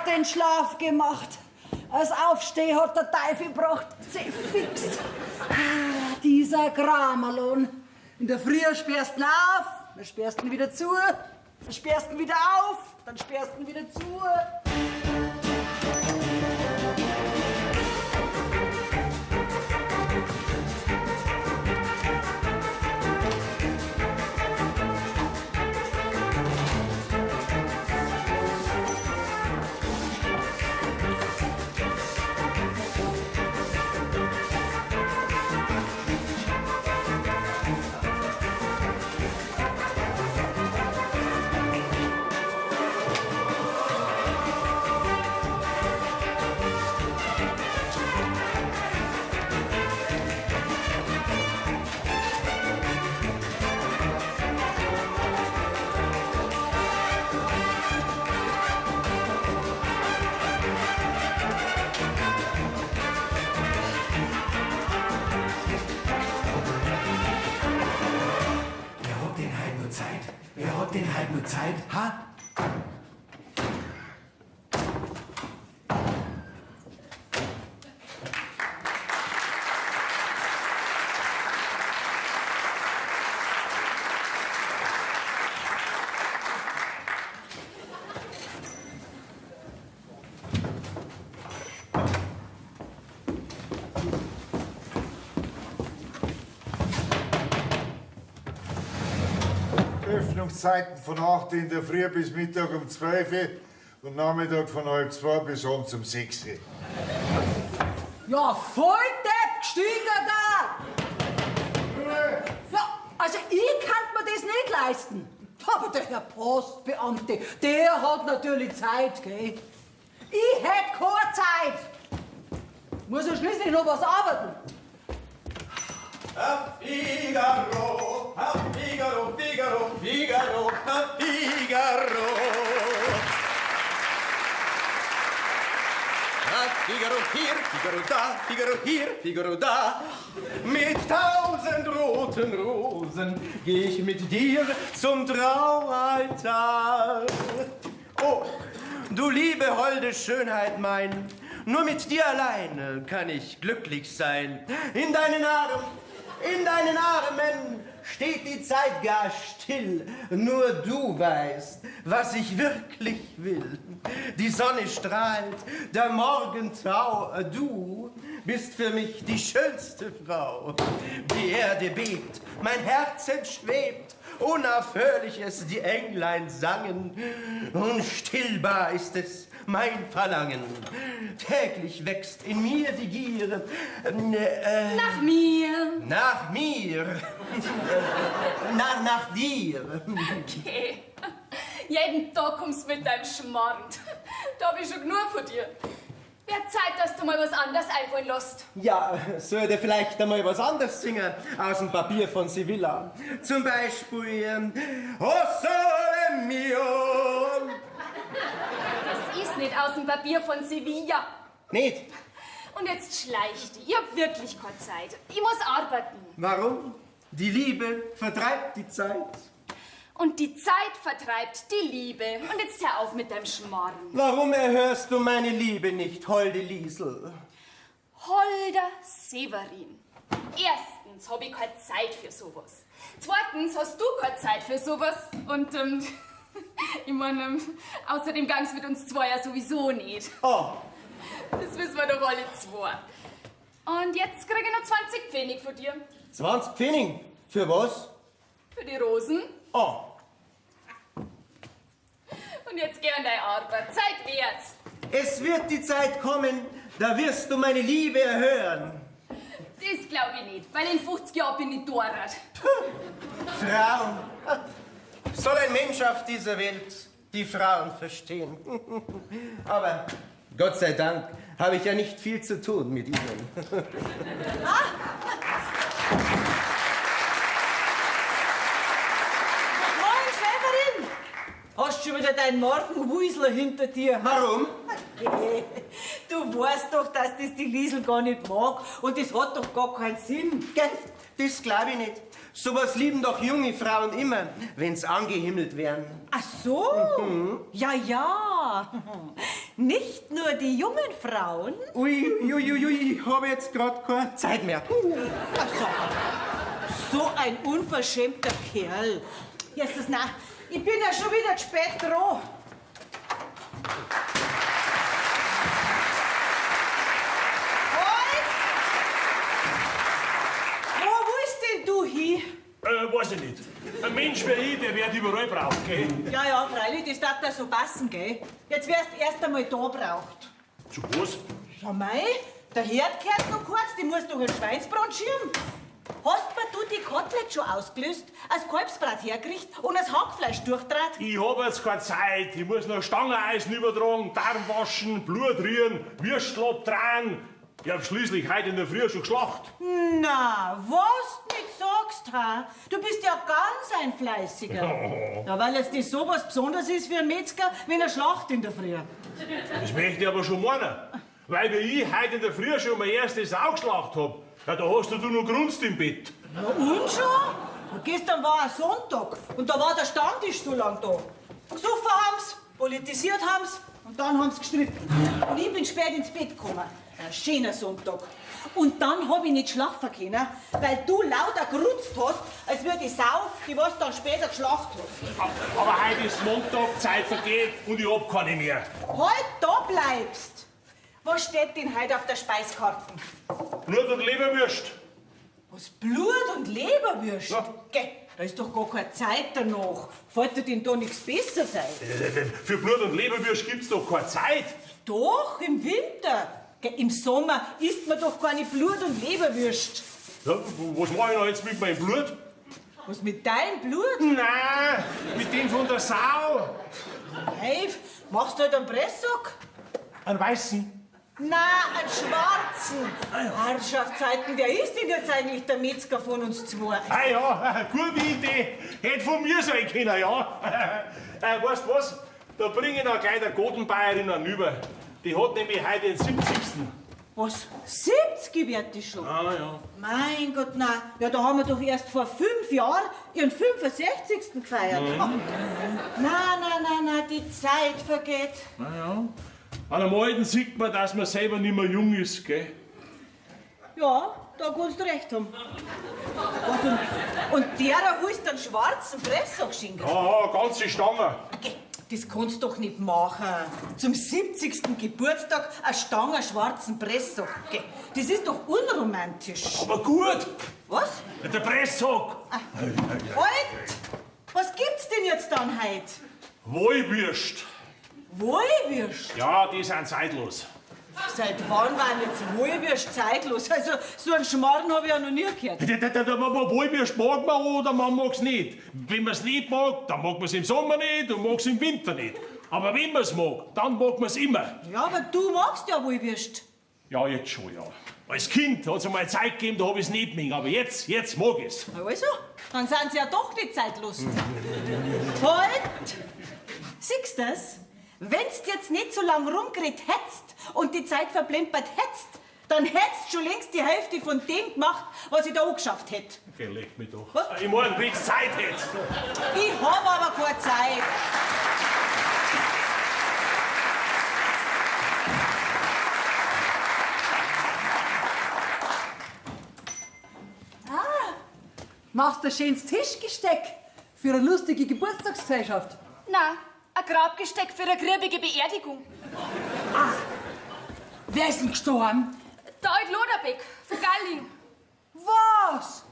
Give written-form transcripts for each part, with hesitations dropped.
den Schlaf gemacht. Als Aufsteh hat der Teufel gebracht, fix. Dieser Gramerlohn. In der Früh sperrst du ihn auf, dann sperrst du ihn wieder zu, dann sperrst du ihn wieder auf, dann sperrst du ihn wieder zu. Wer hat denn halt nur Zeit, ha? Öffnungszeiten von 8 in der Früh bis Mittag um 12 und Nachmittag von halb 2 bis abends um 6. Ja, voll Depp, gestiegen da! Ja, also ich kann mir das nicht leisten. Aber der Herr Postbeamte, der hat natürlich Zeit, gell? Ich hätte keine Zeit. Muss ja schließlich noch was arbeiten. Figaro, Figaro, Figaro, Figaro, Figaro. Figaro hier, Figaro da, Figaro hier, Figaro da. Mit 1000 roten Rosen geh ich mit dir zum Traualtar. Oh, du liebe holde Schönheit mein, nur mit dir allein kann ich glücklich sein. In deinen Armen steht die Zeit gar still. Nur du weißt, was ich wirklich will. Die Sonne strahlt, der Morgentau. Du bist für mich die schönste Frau. Die Erde bebt, mein Herz entschwebt. Unaufhörlich es die Englein sangen. Unstillbar ist es mein Verlangen. Täglich wächst in mir die Gier. Nach mir. Nach mir. nach dir. Okay. Jeden Tag kommst du mit deinem Schmarrn. Da hab ich schon genug von dir. Wird Zeit, dass du mal was anderes einfallen lässt. Ja, sollte vielleicht einmal was anderes singen aus dem Papier von Sevilla. Zum Beispiel O Sole Mio. Das ist nicht aus dem Papier von Sevilla. Nicht? Und jetzt schleicht die. Ich hab wirklich keine Zeit. Ich muss arbeiten. Warum? Die Liebe vertreibt die Zeit. Und die Zeit vertreibt die Liebe. Und jetzt hör auf mit deinem Schmarrn. Warum erhörst du meine Liebe nicht, holde Liesel? Holder Severin. Erstens hab ich keine Zeit für sowas. Zweitens hast du keine Zeit für sowas. Und, ich meine, außerdem gang's mit uns zwei ja sowieso nicht. Oh. Das wissen wir doch alle zwei. Und jetzt krieg ich noch 20 Pfennig von dir. 20 Pfennig? Für was? Für die Rosen. Oh. Und jetzt geh an deine Arbeit. Zeit wird's. Es wird die Zeit kommen, da wirst du meine Liebe erhören. Das glaub ich nicht, weil in 50 Jahren bin ich Torrad. Frauen. Soll ein Mensch auf dieser Welt die Frauen verstehen? Aber Gott sei Dank habe ich ja nicht viel zu tun mit ihnen. Hast schon wieder deinen Morgenwuisler hinter dir? Warum? Okay. Du weißt doch, dass das die Liesel gar nicht mag und das hat doch gar keinen Sinn. Gell? Das glaube ich nicht. Sowas lieben doch junge Frauen immer, wenn's angehimmelt werden. Ach so? Ja, ja. nicht nur die jungen Frauen. Ui, ich habe jetzt gerade keine Zeit mehr. Also, so ein unverschämter Kerl. Justus, na, ich bin ja schon wieder zu spät dran. Wo willst denn du hin? Weiß ich nicht. Ein Mensch wie ich, der wird überall braucht, gell? Ja, freilich, das darf da so passen, gell? Jetzt wirst du erst einmal da braucht. Zu was? Ja, mei, der Herd gehört noch kurz, die musst du ein Schweinsbrand schirmen. Hast mir du die Kotelett schon ausgelöst, als Kalbsbrat hergerichtet und das Hackfleisch durchdraht? Ich hab jetzt keine Zeit. Ich muss noch Stangeneisen übertragen, Darm waschen, Blut rühren, Würstel abdrehen. Ich hab schließlich heute in der Früh schon geschlacht. Na, was du nicht sagst, ha? Du bist ja ganz ein Fleißiger. Ja, weil jetzt das sowas Besonderes ist für einen Metzger, wenn er schlacht in der Früh. Das möchte ich aber schon meinen. Weil wie ich heute in der Früh schon mein erstes Sau geschlacht hab, ja, da hast du noch grunzt im Bett. Na und schon? Und gestern war ein Sonntag und da war der Stammtisch so lang da. Gesoffen haben's, politisiert haben's und dann haben's gestritten. Und ich bin spät ins Bett gekommen. Ein schöner Sonntag. Und dann hab ich nicht schlafen können, weil du lauter gerunzt hast, als würde die Sau, die was dann später geschlacht hast. Aber heute ist Montag, Zeit vergeht und ich hab keine mehr. Halt da bleibst! Was steht denn heute auf der Speiskarte? Blut und Leberwürst. Was, Blut und Leberwürst? Ja. Geh, da ist doch gar keine Zeit danach. Fällt dir denn da nichts besser sein? Für Blut und Leberwürst gibt's doch keine Zeit. Doch, im Winter. Geh, im Sommer isst man doch keine Blut und Leberwürst. Ja, was mach ich noch jetzt mit meinem Blut? Was mit deinem Blut? Nein, mit dem von der Sau. Hey, machst du halt einen Presssack? Einen weißen. Na, einen schwarzen. Herrschaftszeiten, wer ist denn jetzt eigentlich der Metzger von uns zwei? Ah ja, gute Idee. Hätte von mir sein können, ja. Weißt du was? Da bringe ich noch gleich der Gotenbayerin anüber. Die hat nämlich heute den 70. Was? 70 wird die schon? Ah ja. Mein Gott, na, ja, da haben wir doch erst vor 5 Jahren ihren 65. gefeiert. Na, die Zeit vergeht. Na ja. An einem Alten sieht man, dass man selber nicht mehr jung ist, gell? Ja, da kannst du recht haben. Was, und derer willst du einen schwarzen Presssack schinken? Ja, ganze Stange. Okay, das kannst du doch nicht machen. Zum 70. Geburtstag eine Stange schwarzen Presssack. Okay, das ist doch unromantisch. Aber gut, Was? der Presssack. Halt! Was gibt's denn jetzt dann heute? Wohlwürst. Wohlwürst? Ja, die sind zeitlos. Seit wann war jetzt Wohlwürst zeitlos? Also, so einen Schmarrn habe ich ja noch nie gehört. Wohlwürst mag man oder man mag's nicht. Wenn man's nicht mag, dann mag man's im Sommer nicht und mag's im Winter nicht. Aber wenn man's mag, dann mag man's immer. Ja, aber du magst ja Wohlwürst. Ja, jetzt schon, ja. Als Kind hat's einmal Zeit gegeben, da hab ich's nicht mehr. Aber jetzt mag ich's. Also, dann sind sie ja doch nicht zeitlos. Halt! Siehst du's? Wenn's jetzt nicht so lang rumgeredet hättest und die Zeit verplempert hättest, dann hättest schon längst die Hälfte von dem gemacht, was ich da angeschafft hätte. Okay, leg mich doch. Was? Ich meine, wenn's Zeit hättest. Ich hab aber keine Zeit. Machst du ein schönes Tischgesteck für eine lustige Geburtstagsgesellschaft? Na, ein Grabgesteck für eine griebige Beerdigung. Wer ist denn gestorben? Der alte Loderbeck von Galling. Was?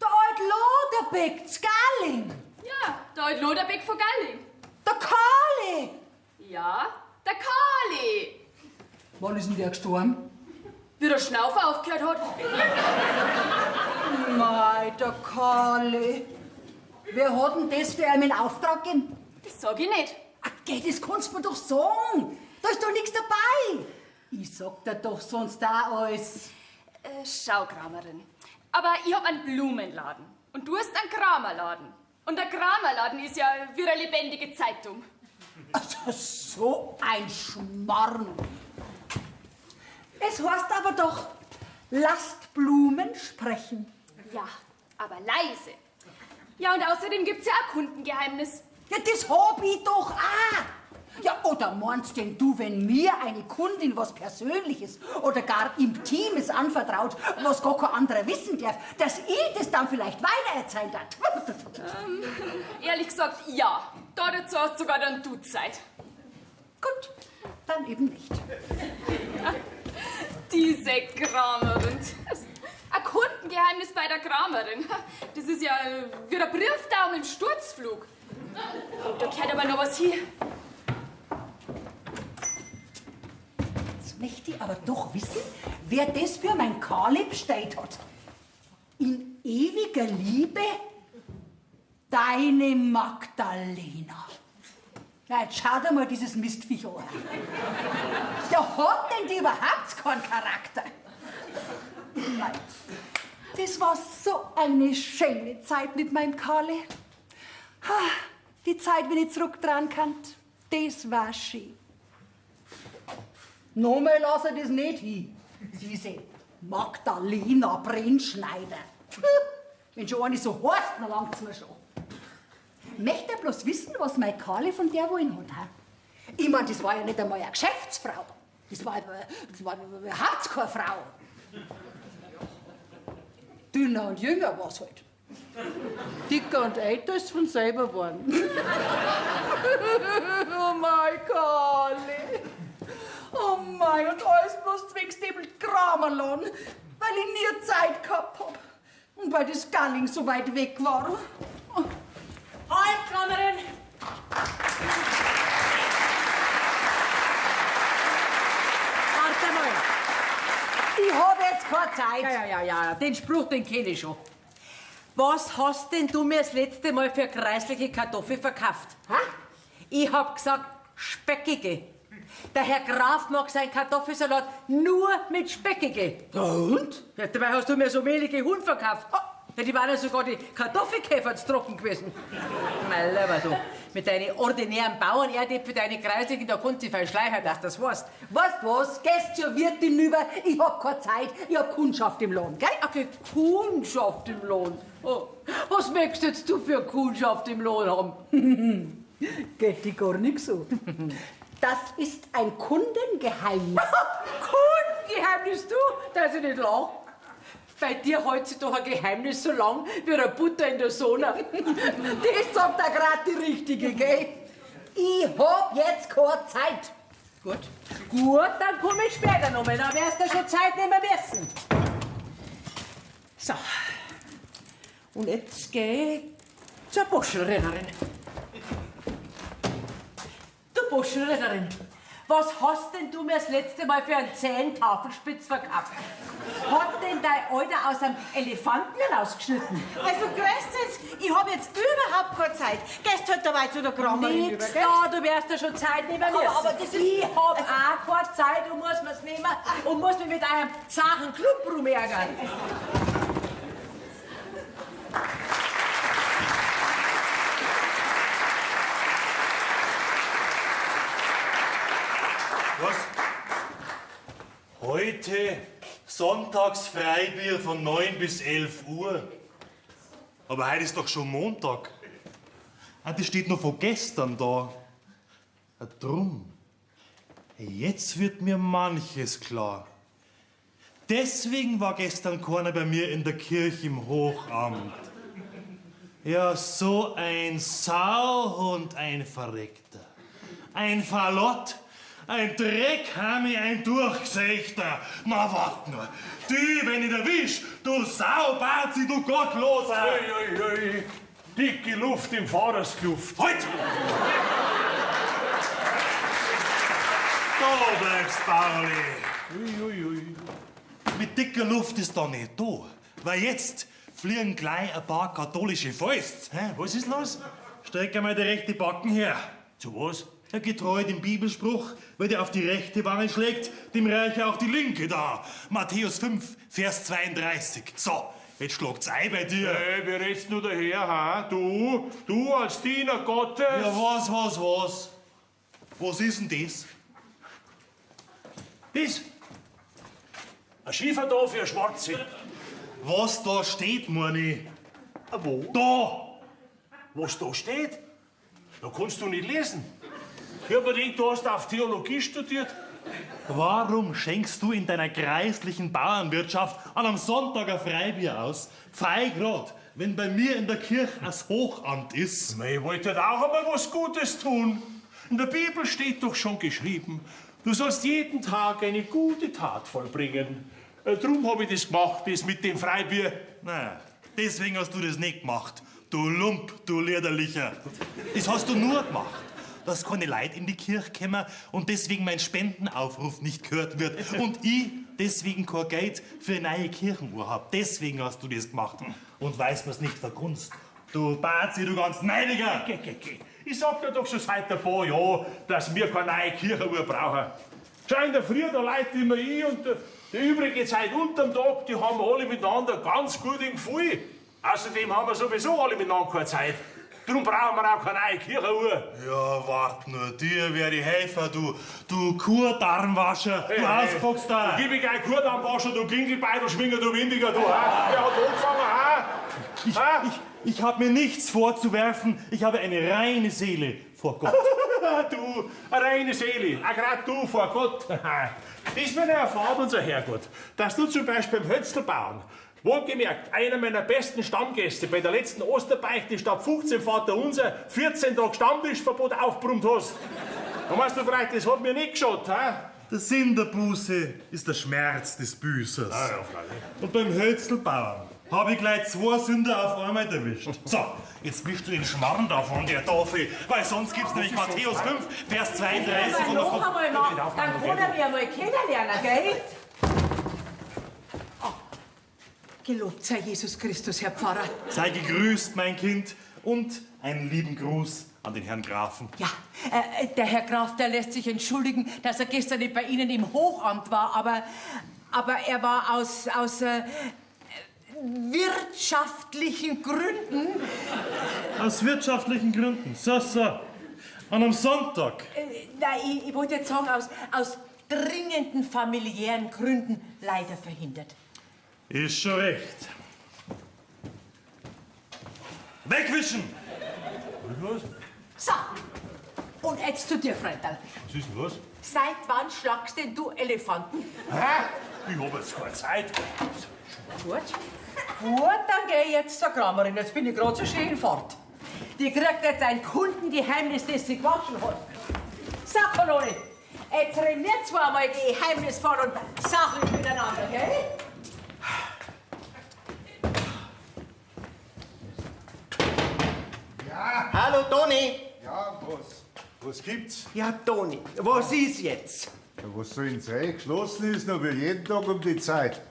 Der alte Loderbeck, Scaling. Ja, der alte Loderbeck von Galling. Der Kali. Ja, der Kali. Wann ist denn der gestorben? Wie der Schnaufer aufgehört hat. Mei, der Kali. Wer hat denn das für einen Auftrag gegeben? Das sag ich nicht. Ach, geh, das kannst du mir doch sagen. Da ist doch nichts dabei. Ich sag dir doch sonst auch alles. Schau, Kramerin. Aber ich hab einen Blumenladen. Und du hast einen Kramerladen. Und der Kramerladen ist ja wie eine lebendige Zeitung. Also, so ein Schmarrn. Es heißt aber doch, lasst Blumen sprechen. Ja, aber leise. Ja, und außerdem gibt's ja auch Kundengeheimnis. Ja, das hab ich doch auch. Ja, oder meinst denn du, wenn mir eine Kundin was Persönliches oder gar Intimes anvertraut, was gar kein anderer wissen darf, dass ich das dann vielleicht weitererzählen darf? Ehrlich gesagt, ja. Dazu hast sogar dann du Zeit. Gut, dann eben nicht. Diese Kramerin. Ein Kundengeheimnis bei der Kramerin. Das ist ja wie der Briefdaum im Sturzflug. Und da gehört aber noch was hin. Jetzt möchte ich aber doch wissen, wer das für mein Karli bestellt hat. In ewiger Liebe, deine Magdalena. Ja, jetzt schau dir mal dieses Mistviech an. Ja, hat denn die überhaupt keinen Charakter? Nein. Das war so eine schöne Zeit mit meinem Karli. Die Zeit, wenn ich zurück dran kann, das war schön. Nochmal lass er das nicht hin. Diese Magdalena Brennschneider. Wenn schon eine so heißt, dann langt's mir schon. Möchte er bloß wissen, was mein Karli von der wollen hat? Ich mein, das war ja nicht einmal eine Geschäftsfrau. Das war überhaupt keine Frau. Dünner und jünger war's halt. Dicker und älter ist von selber geworden. Oh mein Karli. Oh mein, und alles bloß zwecks dem Kramerlohn, weil ich nie Zeit gehabt hab. Und weil das Galling so weit weg war. Halt, Kramerin! Warte mal. Ich hab jetzt keine Zeit. Ja, den Spruch, den kenn ich schon. Was hast denn du mir das letzte Mal für kreisliche Kartoffel verkauft? Ha? Ich hab gesagt, speckige. Der Herr Graf mag sein Kartoffelsalat nur mit speckige. Und? Ja, dabei hast du mir so mehlige Huhn verkauft. Ja, die waren ja sogar die Kartoffelkäfer zu trocken gewesen. Mein Lieber, du, mit deinen ordinären Bauernerdäpfel, deine Kreislichen, da kannst du dich verschleichen, dass das weißt. Weißt was? Gehst zur Wirtin rüber. Ich hab keine Zeit. Ich hab Kundschaft im Lohn, gell? Okay, Kundschaft im Lohn. Oh, was möchtest jetzt du für Kundschaft im Lohn haben? Geht die gar nicht so. Das ist ein Kundengeheimnis. Kundengeheimnis, du, dass ich nicht lach. Bei dir hält sich doch ein Geheimnis so lang wie eine Butter in der Sonne. Das sagt er grad die Richtige, gell? Ich hab jetzt keine Zeit. Gut, dann komm ich später noch mal, dann wirst du schon Zeit nehmen müssen. So, und jetzt geh ich zur Buschelrennerin. Du Buschelrennerin, was hast denn du mir das letzte Mal für einen zähen Tafelspitz verkauft? Hat denn dein Alter aus einem Elefanten herausgeschnitten? Also, größtens, ich hab jetzt überhaupt keine Zeit. Gehst halt dabei zu der Kramerin über, Nix gell? da, du wirst ja schon Zeit nehmen müssen. Aber das ist- ich hab auch keine Zeit und muss mir's nehmen und muss mich mit einem zachen Klump rumärgern. Was? Heute Sonntagsfreibier von 9 bis 11 Uhr. Aber heute ist doch schon Montag. Das steht noch von gestern da. Drum. Jetzt wird mir manches klar. Deswegen war gestern keiner bei mir in der Kirche im Hochamt. Ja, so ein Sauhund, ein Verreckter. Ein Fallott, ein Dreckhami, ein Durchgesächter. Na, wart nur. Die, wenn ich erwisch, du Saubazi, du Gottloser. Ui. Dicke Luft im Fahrerskluft. Halt! Da bleibst, Pauli. Mit dicker Luft ist da nicht da. Weil jetzt fliegen gleich ein paar katholische Fäuste. Was ist los? Streck einmal die rechte Backen her. Zu was? Ja, getreu dem Bibelspruch, wer dir auf die rechte Wange schlägt, dem reiche auch die linke da. Matthäus 5, Vers 32. So, jetzt schlagt's ein bei dir. Hey, wie redst du daher, ha? Du als Diener Gottes? Ja, was? Was ist denn das? Das? Ein Schiefer für eine Schwarze. Was da steht, Moni? Wo? Da! Was da steht? Da kannst du nicht lesen. Ich hab mir gedacht, du hast auf Theologie studiert. Warum schenkst du in deiner kreislichen Bauernwirtschaft an einem Sonntag ein Freibier aus? Frei grad, wenn bei mir in der Kirche das Hochamt ist. Na, ich wollte halt auch einmal was Gutes tun. In der Bibel steht doch schon geschrieben, du sollst jeden Tag eine gute Tat vollbringen. Drum habe ich das gemacht, das mit dem Freibier. Naja, deswegen hast du das nicht gemacht. Du Lump, du Liederlicher. Das hast du nur gemacht, dass keine Leute in die Kirche kommen und deswegen mein Spendenaufruf nicht gehört wird. Und ich deswegen kein Geld für eine neue Kirchenuhr hab. Deswegen hast du das gemacht. Und weißt mir's nicht vergunst. Du Bazi, du ganz Neidiger. Geh. Ich sag dir doch schon seit ein paar Jahren, dass wir keine neue Kirchenuhr brauchen. Schau, in der Früh, da leite immer ich und die übrige Zeit unterm Tag, die haben alle miteinander ganz gut im Gefühl. Außerdem haben wir sowieso alle miteinander keine Zeit. Darum brauchen wir auch keine neue Kirchenuhr. Ja, wart nur, dir werde ich helfen, du Kurdarmwascher, du Ausfuchster. Gib mich ein Kurdarmwascher, du Klingelbeidelschwinger, du Windiger, du, ha? Wer hat angefangen, ha? Ich habe mir nichts vorzuwerfen, ich habe eine reine Seele vor Gott. Du, eine reine Seele, auch gerade du vor Gott. Das mir erfahrt unser Herrgott, dass du zum Beispiel beim Hötzlbauern, wohlgemerkt, einer meiner besten Stammgäste bei der letzten Osterbeichte statt 15 Vaterunser 14 Tage Stammtischverbot aufgebrummt hast. Und weißt du vielleicht, das hat mir nicht geschaut, ha? Der Sinn der Buße ist der Schmerz des Büßers. Und beim Hölzelbauern habe ich gleich 2 Sünder auf einmal erwischt. So, jetzt wischst du den Schmarrn da von der Tafel, weil sonst gibt's nämlich Matthäus 5, Vers 32 und Noch einmal nach, dann kann er mich einmal kennenlernen, gell? Gelobt sei Jesus Christus, Herr Pfarrer. Sei gegrüßt, mein Kind, und einen lieben Gruß an den Herrn Grafen. Ja, der Herr Graf, der lässt sich entschuldigen, dass er gestern nicht bei Ihnen im Hochamt war, aber er war aus wirtschaftlichen Gründen. Aus wirtschaftlichen Gründen, so. An einem Sonntag. Nein, ich wollte jetzt sagen, aus dringenden familiären Gründen leider verhindert. Ist schon recht. Wegwischen! So, und jetzt zu dir, Freundal. Was ist denn los? Seit wann schlagst denn du Elefanten? Hä? Ich hab jetzt keine Zeit. Gut. Gut, dann geh ich jetzt zur Kramerin. Jetzt bin ich gerade so schön fort. Die kriegt jetzt ein Kundengeheimnis, das sie gewaschen hat. So, Kanone, jetzt reden wir zweimal geheimnisvoll und sachlich miteinander, gell? Ja, Hallo, Toni. ja, was gibt's? Ja, Toni, was ist jetzt? Ja, was soll denn sein? Geschlossen ist noch wie jeden Tag um die Zeit.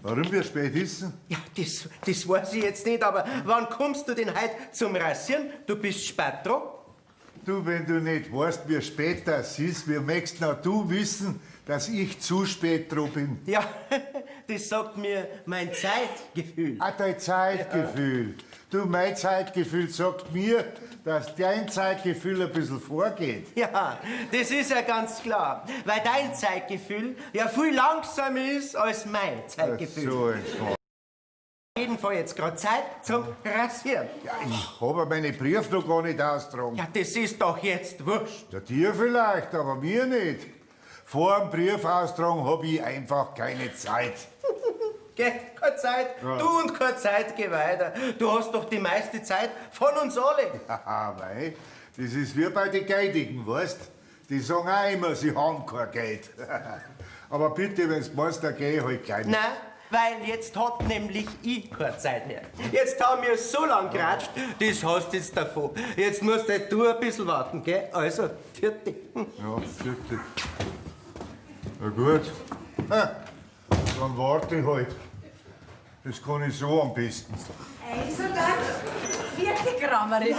Warum wir spät essen? Ja, das weiß ich jetzt nicht, aber wann kommst du denn heute zum Rasieren? Du bist spät dran. Du, wenn du nicht weißt, wie spät das ist, wie möchtest noch du wissen, dass ich zu spät dran bin? Ja, das sagt mir mein Zeitgefühl. Ah, dein Zeitgefühl. Du, mein Zeitgefühl sagt mir, dass dein Zeitgefühl ein bisschen vorgeht. Ja, das ist ja ganz klar, weil dein Zeitgefühl ja viel langsamer ist als mein Zeitgefühl. So ein Schmarrn. Auf jeden Fall jetzt gerade Zeit zum Rasieren. Ja, ich habe meine Briefe noch gar nicht austragen. Ja, das ist doch jetzt wurscht. Ja, dir vielleicht, aber mir nicht. Vor dem Brief austragen habe ich einfach keine Zeit. Geh, keine Zeit. Ja. Du und keine Zeit, geh weiter. Du hast doch die meiste Zeit von uns alle. Haha, mei, das ist wie bei den Geidigen, weißt? Die sagen auch immer, sie haben kein Geld. Aber bitte, wenn's meinst, dann geh ich halt gleich mit. Nein, weil jetzt hat nämlich ich keine Zeit mehr. Jetzt haben wir so lang geratscht, das hast jetzt davon. Jetzt musst halt du ein bisschen warten, gell? Also, vierte. Ja, bitte. Na gut. Dann warte ich halt. Das kann ich so am besten. Also dann, vierte Kramerin.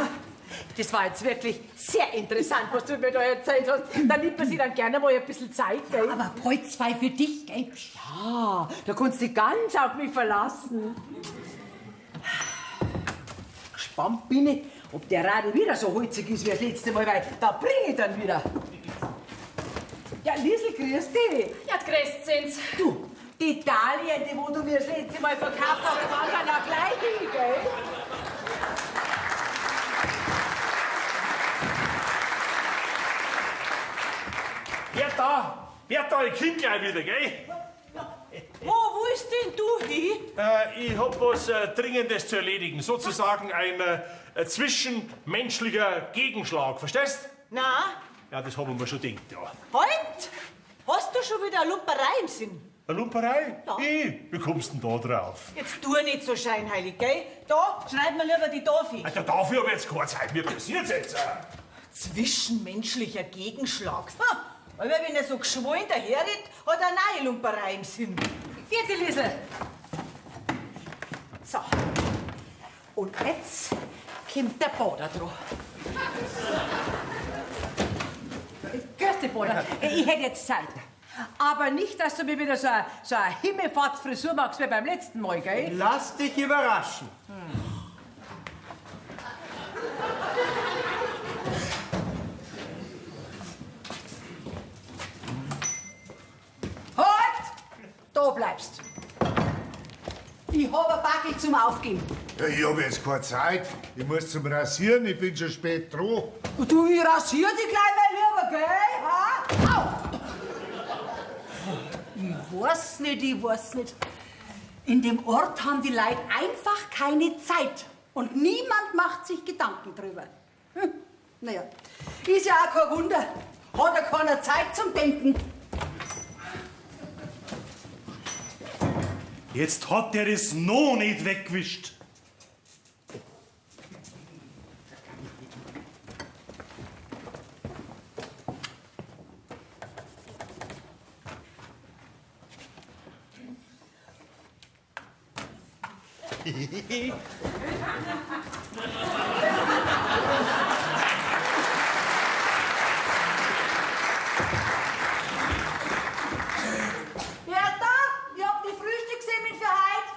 Das war jetzt wirklich sehr interessant, was du mir da erzählt hast. Da nimmt man sich dann gerne mal ein bisschen Zeit, gell? Aber heute 2 für dich, gell? Ja, da kannst du dich ganz auf mich verlassen. Gespannt bin ich, ob der Radl wieder so holzig ist wie das letzte Mal, weil da bring ich dann wieder. Ja, Liesl, grüß dich. Ja, grüßt sind's. Du, die Dahlien, die wo du mir das letzte Mal verkauft hast, die waren dann auch gleich hin, gell? Bertha, ich komm gleich wieder, gell? Wo willst denn du hin? Ich hab was Dringendes zu erledigen. Sozusagen ein zwischenmenschlicher Gegenschlag. Verstehst? Na, Ja, das hab ich mir schon gedacht, ja. halt! Hast du schon wieder eine Lumperei im Sinn? Eine Lumperei? Ja. Wie kommst du denn da drauf? Jetzt tu nicht so scheinheilig, gell? Da, schreib mir lieber die Tafel. Alter, dafür hab ich jetzt keine Zeit. Mir passiert's jetzt. Zwischenmenschlicher Gegenschlag. Ha, aber wenn er so geschwollen daherredet, hat er eine neue Lumperei im Sinn. Vierte Liesel. So. Und jetzt kommt der Bader dran. Grüß dich, Bader. Ich hätte jetzt Zeit. Aber nicht, dass du mir wieder so eine Himmelfahrtsfrisur machst wie beim letzten Mal, gell? Lass dich überraschen. Halt! Da bleibst. Ich habe ein Backel zum Aufgeben. Ja, ich hab jetzt keine Zeit. Ich muss zum Rasieren, ich bin schon spät dran. Du, ich rasier dich gleich mal lieber, gell? Ha? Au! Ich weiß nicht. In dem Ort haben die Leute einfach keine Zeit. Und niemand macht sich Gedanken drüber. Naja, ist ja auch kein Wunder. Hat ja keiner Zeit zum Denken. Jetzt hat der das noch nicht weggewischt. Bertha, ich hab die Frühstückssemmeln für heute.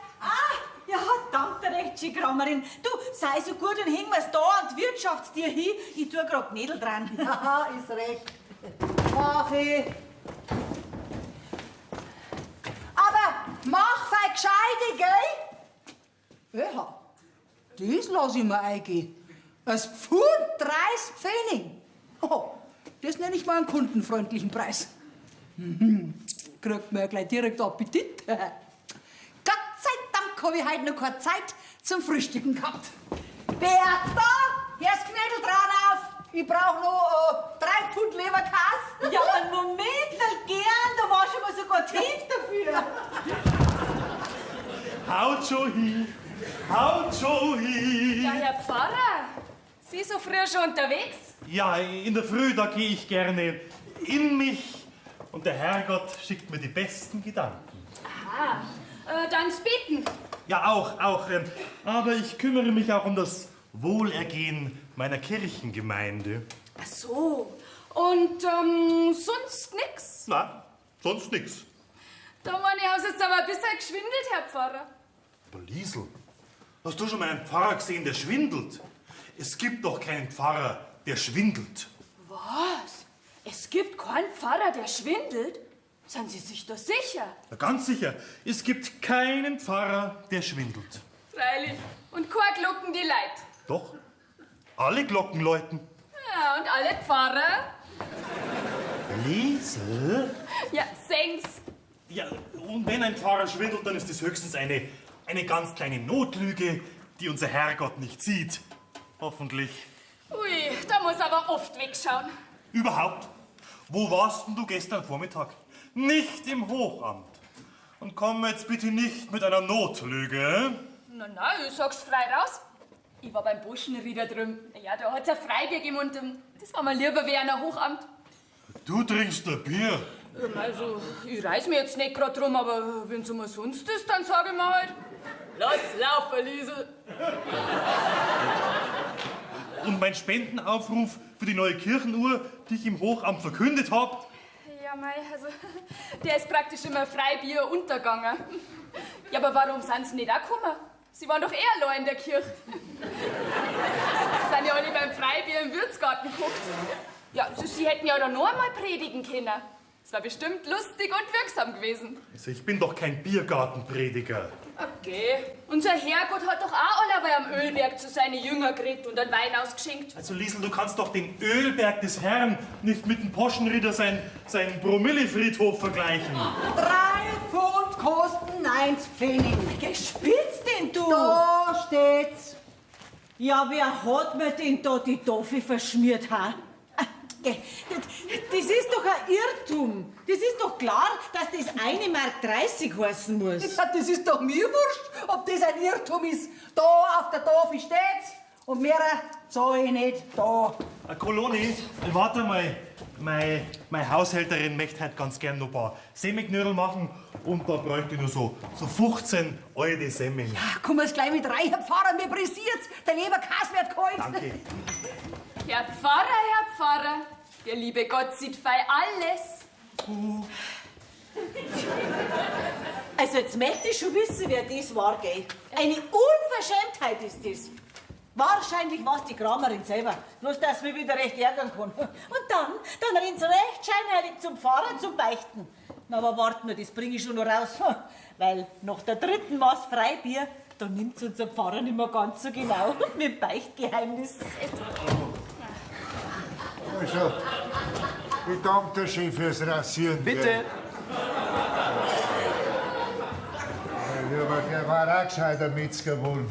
Ja, danke recht, Schickraumerin. Du, sei so gut und häng mir's da an die Wirtschaftsdier hin. Ich tu grad Knädel dran. Ja, ist recht. Mach ich. Aber mach fein gescheite, gell? Ja, das lass ich mir eingehen. Das Pfund 30 Pfennig. Oh, das nenne ich mal einen kundenfreundlichen Preis. Kriegt man ja gleich direkt Appetit. Gott sei Dank habe ich heute noch keine Zeit zum Frühstücken gehabt. Bertha, hier ist Knödel dran auf. Ich brauch noch 3 Pfund Leberkäse. Ja, einen Moment, gern, da war schon mal sogar Tee dafür. Haut schon hin. Haut schon hin. Ja, Herr Pfarrer, Sie so früh schon unterwegs? Ja, in der Früh, da gehe ich gerne in mich und der Herrgott schickt mir die besten Gedanken. Aha, dann beten. Ja, auch. Aber ich kümmere mich auch um das Wohlergehen meiner Kirchengemeinde. Ach so, und sonst nix? Na, sonst nix. Da meine ich, hast jetzt aber ein bisschen geschwindelt, Herr Pfarrer. Aber Liesel, hast du schon mal einen Pfarrer gesehen, der schwindelt? Es gibt doch keinen Pfarrer, der schwindelt. Was? Es gibt keinen Pfarrer, der schwindelt? Sind Sie sich da sicher? Na, ganz sicher, es gibt keinen Pfarrer, der schwindelt. Freilich. Und keine Glocken die Leid. Doch, alle Glocken läuten. Ja, und alle Pfarrer? Liesel? Ja, seng's. Ja, und wenn ein Pfarrer schwindelt, dann ist es höchstens eine ganz kleine Notlüge, die unser Herrgott nicht sieht. Hoffentlich. Ui, da muss aber oft wegschauen. Überhaupt? Wo warst denn du gestern Vormittag? Nicht im Hochamt. Und komm jetzt bitte nicht mit einer Notlüge. Na, ich sag's frei raus. Ich war beim Burschenrieder drüben. Ja, da hat's ein Freibier gegeben und das war mir lieber wie ein Hochamt. Du trinkst ein Bier. Also, ich reiß mir jetzt nicht grad drum, aber wenn's umsonst ist, dann sag ich mir halt, lass laufen, Liesel. Und mein Spendenaufruf für die neue Kirchenuhr, die ich im Hochamt verkündet habe. Ja, mei, also, der ist praktisch immer Freibier untergegangen. Ja, aber warum sind Sie nicht auch gekommen? Sie waren doch eher allein in der Kirche. Sie sind ja alle beim Freibier im Wirtsgarten geguckt. Ja, Sie hätten ja da noch einmal predigen können. Es war bestimmt lustig und wirksam gewesen. Also ich bin doch kein Biergartenprediger. Okay. Unser Herrgott hat doch auch allerweil am Öl Ölberg zu seinen Jüngern geredet und einen Wein ausgeschenkt. Also Liesel, du kannst doch den Ölberg des Herrn nicht mit dem Poschenrieder sein Promillefriedhof vergleichen. 3 Pfund kosten 1 Pfennig. Gespitzt denn du? Da steht's. Ja, wer hat mir denn da die Toffe verschmiert, ha? Das ist doch ein Irrtum. Das ist doch klar, dass das 1,30 Mark heißen muss. Ja, das ist doch mir wurscht, ob das ein Irrtum ist. Da auf der Tafel steht's und mehr zahle ich nicht da. Koloni, warte mal. Meine Haushälterin möchte heute ganz gern noch ein paar Semmelknödel machen und da bräuchte ich nur so 15 alte Semmeln. Ja, komm jetzt gleich mit rein, Herr Pfarrer, mir pressiert's. Der Leberkäse wird kalt. Danke. Herr Pfarrer, der liebe Gott sieht fei alles. Also jetzt möchte ich schon wissen, wer das war, gell? Eine Unverschämtheit ist das. Wahrscheinlich war es die Kramerin selber. Bloß, dass wir wieder recht ärgern kann. Und dann rennt sie recht scheinheilig zum Pfarrer zum Beichten. Na, aber wart nur, das bringe ich schon noch raus. Weil nach der 3. Maß Freibier, da nimmt unser Pfarrer nicht mehr ganz so genau mit dem Beichtgeheimnis. Also, ich danke dir schön fürs Rasieren. Bitte. Der war auch gescheiter Metzger wohl.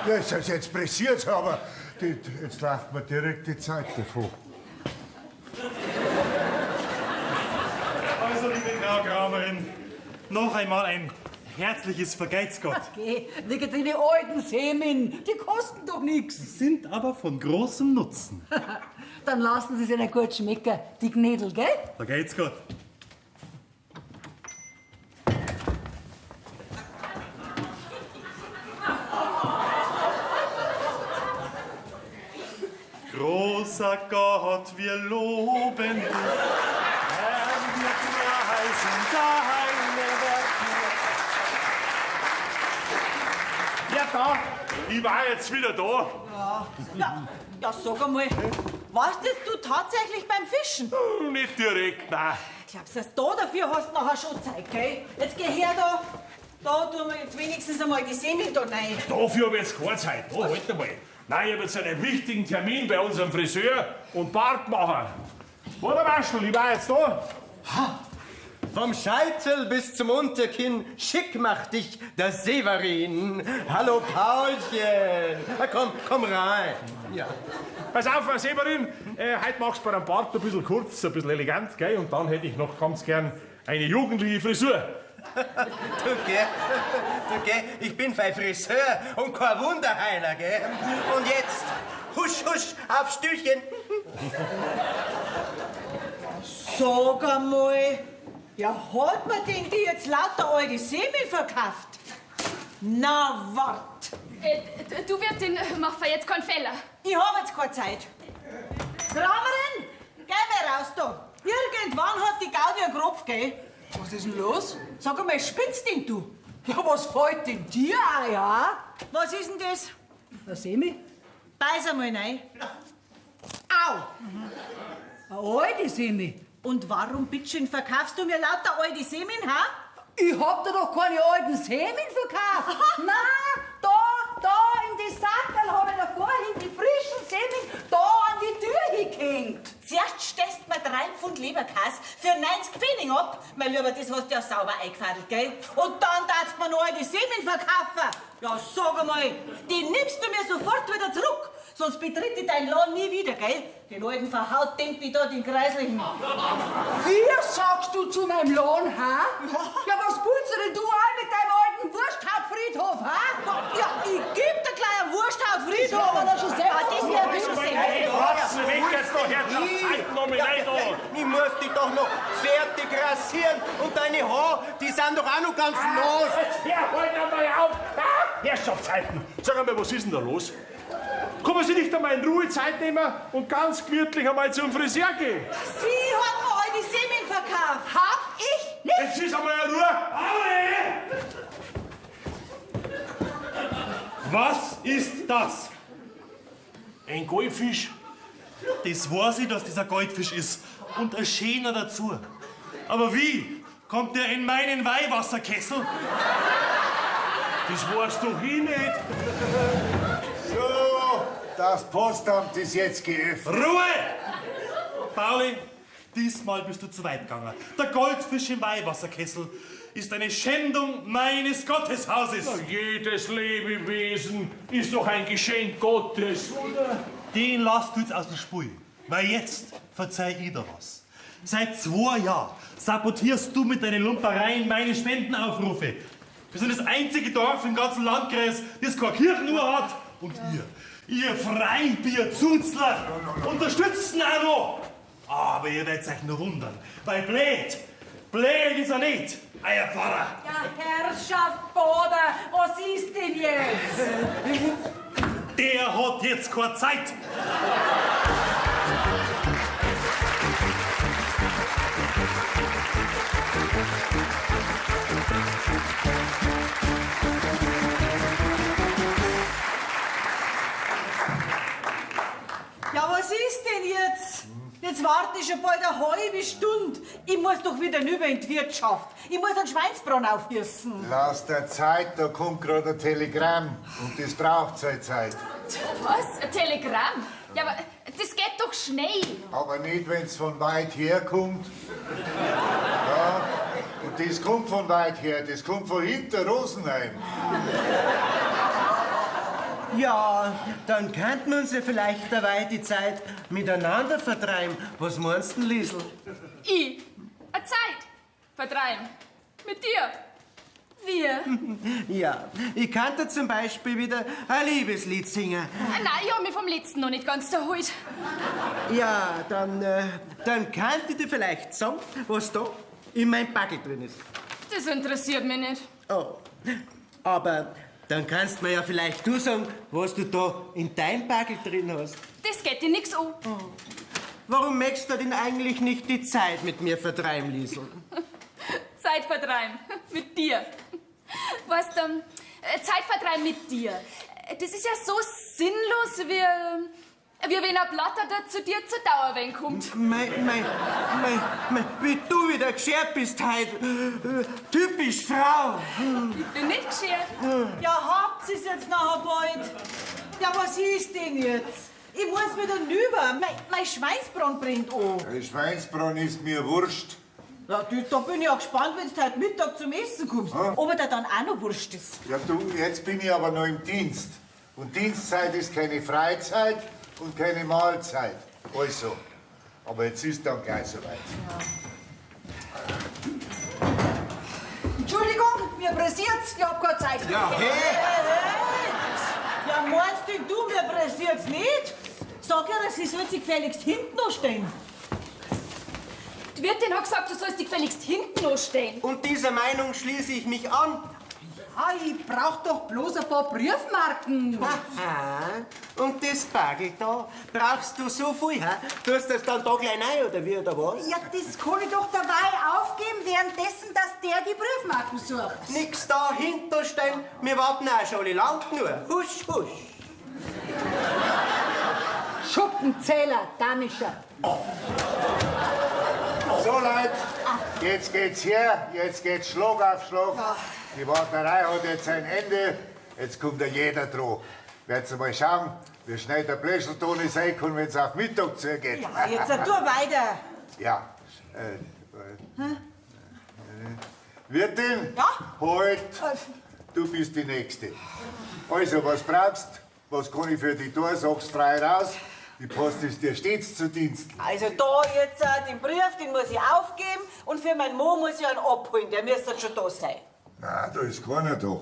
Ja, jetzt pressiert's, aber jetzt läuft mir direkt die Zeit davon. Also, liebe Frau Kramerin, noch einmal ein herzliches Vergelt's Gott. Geh, wegen deine alten Semen, die kosten doch nichts. Sind aber von großem Nutzen. Dann lassen sie sich nicht gut schmecken, die Gnädel, gell? Vergelt's Gott. Großer Gott, wir loben dich. Herr, wir preisen deine Werke. Ja, da. Ich war jetzt wieder da. Ja, sag einmal, warst jetzt du tatsächlich beim Fischen? Nicht direkt, nein. Glaubst du, dass du dafür hast nachher schon Zeit, gell? Jetzt geh her da. Da tun wir jetzt wenigstens einmal die Semen da rein. Dafür habe ich jetzt keine Zeit. Oh, halt einmal. Nein, ich habe jetzt einen wichtigen Termin bei unserem Friseur und Bartmacher. Wo der Waschel, ich war jetzt da. Vom Scheitel bis zum Unterkinn schick macht dich der Severin. Hallo Paulchen. Na, komm rein. Ja. Pass auf, Frau Severin, heute machst du bei einem Bart ein bisschen kurz, ein bisschen elegant, gell? Und dann hätte ich noch ganz gern eine jugendliche Frisur. Du, gell, ich bin kein Friseur und kein Wunderheiler, gell? Und jetzt, husch, auf Stühlchen. Sag einmal, ja, hat man denn die jetzt lauter alte Semen verkauft? Na, wart. Du Wirtin, mach jetzt keinen Fehler. Ich hab jetzt keine Zeit. Kramerin, geh mal raus da. Irgendwann hat die Gaudi einen Kropf, gell? Was ist denn los? Sag einmal, spinnst denn du? Ja, was fällt denn dir ein, ja? Was ist denn das? Na, Semi? Beiß einmal rein. Au! Eine alte Semi. Und warum, bitteschön, verkaufst du mir lauter alte Semen, ha? Ich hab dir doch keine alten Semen verkauft. Nein, da in die Sackerl hab ich da vorhin die frischen Semen da an die Tür hingehängt. Zuerst stehst du mir 3 Pfund Leberkäse für 90 Pfennig ab. Mein Lieber, das hast du ja sauber eingefadelt, gell? Und dann darfst du mir noch alte Semen verkaufen. Ja, sag einmal, die nimmst du mir sofort wieder zurück. Sonst betritt ich deinen Laden nie wieder, gell? Den alten verhaut denkt wie da den Kreislichen. Wie sagst du zu meinem Lohn, ha? Ja, was putzt denn du ein mit deinem alten Wursthautfriedhof, ha? Ja, ich geb dir gleich einen Wursthautfriedhof. Aber das ist Ja, das wäre ein bisschen sehr. Platz weg jetzt da, Herrschaft, noch mit rein da. Ich muss dich doch noch fertig rasieren und deine Haare, die sind doch auch noch ganz los. Ja, halt einmal auf. Herrschaftszeiten. Sag einmal, was ist denn da los? Kann man sich nicht einmal in Ruhe Zeit nehmen und ganz gemütlich einmal zum Friseur gehen? Sie hat mir alte Semen verkauft. Hab ich nicht? Jetzt ist einmal eine Ruhe. Alle! Was ist das? Ein Goldfisch. Das weiß ich, dass das ein Goldfisch ist. Und ein schöner dazu. Aber wie? Kommt der in meinen Weihwasserkessel? Das weißt doch ich nicht. So, das Postamt ist jetzt geöffnet. Ruhe! Pauli, diesmal bist du zu weit gegangen. Der Goldfisch im Weihwasserkessel ist eine Schändung meines Gotteshauses. Jedes Lebewesen ist doch ein Geschenk Gottes, oder? Den lasst du jetzt aus dem Spiel. Weil jetzt verzeih ich dir was. Seit 2 Jahren sabotierst du mit deinen Lumpereien meine Spendenaufrufe. Wir sind das einzige Dorf im ganzen Landkreis, das keine Kirchenuhr hat. Und ihr Freibierzuzler, unterstützt ihn auch noch. Aber ihr werdet euch nur wundern, weil blöd ist er nicht, euer Pfarrer. Ja, Herrschaft Boder, was ist denn jetzt? Der hat jetzt keine Zeit. Ja, was ist denn jetzt? Jetzt warte ich schon bald eine halbe Stunde. Ich muss doch wieder rüber in die Wirtschaft. Ich muss einen Schweinsbraten aufgießen. Lass der Zeit, da kommt gerade ein Telegramm. Und das braucht seine Zeit. Was? Ein Telegramm? Ja, aber das geht doch schnell. Aber nicht, wenn's von weit her kommt. Ja, und das kommt von weit her, das kommt von hinter Rosenheim. Ja, dann könnten wir uns ja vielleicht dabei die Zeit miteinander vertreiben. Was meinst du, Liesl? Ich? Eine Zeit? Vertreiben. Mit dir? Wir? Ja, ich könnte zum Beispiel wieder ein Liebeslied singen. Nein, ich hab mich vom letzten noch nicht ganz erholt. Ja, dann könnte ich dir vielleicht sagen, was da in meinem Backel drin ist. Das interessiert mich nicht. Oh, aber dann kannst du mir ja vielleicht du sagen, was du da in deinem Backel drin hast. Das geht dir nix an. Warum möchtest du denn eigentlich nicht die Zeit mit mir vertreiben, Liesl? Zeit vertreiben. Mit dir. Weißt du, Zeit vertreiben mit dir. Das ist ja so sinnlos, wie wenn ein Blatter da zu dir zur Dauerwelle kommt. Wie du wieder geschert bist heute. Typisch Frau. Ich bin nicht geschert. Ja, habt ihr's jetzt nachher bald? Ja, was ist denn jetzt? Ich muss wieder rüber. Mein Schweinsbraten brennt an. Der Schweinsbraten ist mir wurscht. Ja, da bin ich auch gespannt, wenn du heute Mittag zum Essen kommst. Ob er dir dann auch noch wurscht ist. Ja, du, jetzt bin ich aber noch im Dienst. Und Dienstzeit ist keine Freizeit und keine Mahlzeit. Also. Aber jetzt ist dann gleich soweit. Entschuldigung, mir pressiert's, ich hab keine Zeit. Ja, Ja, meinst denn du, mir pressiert's nicht? Sag ihr, sie soll sich gefälligst hinten noch stehen. Die Wirtin hat gesagt, du sollst dich gefälligst hinten noch stehen. Und dieser Meinung schließe ich mich an. Ah, ich brauch doch bloß ein paar Briefmarken. Aha. Und das Bagel da, brauchst du so viel, hä? Tust du das dann da gleich rein, oder wie, oder was? Ja, das kann ich doch dabei aufgeben, währenddessen, dass der die Briefmarken sucht. Nix da hinter stehen, wir warten auch schon lang genug. Husch, husch. Schuppenzähler, Danischer. So, Leute, jetzt geht's her, jetzt geht's Schlag auf Schlag. Die Warterei hat jetzt ein Ende, jetzt kommt ja jeder dran. Werdet mal schauen, wie schnell der Bläschelton sein kann, wenn's auf Mittag zugeht. Ja, jetzt tu weiter. Ja. Wirtin? Ja? Halt, du bist die Nächste. Also, was brauchst, was kann ich für dich tun, sag's frei raus. Die Post ist dir stets zu Dienst. Also da jetzt den Brief, den muss ich aufgeben und für meinen Mann muss ich einen abholen, der müsste schon da sein. Na, da ist keiner da.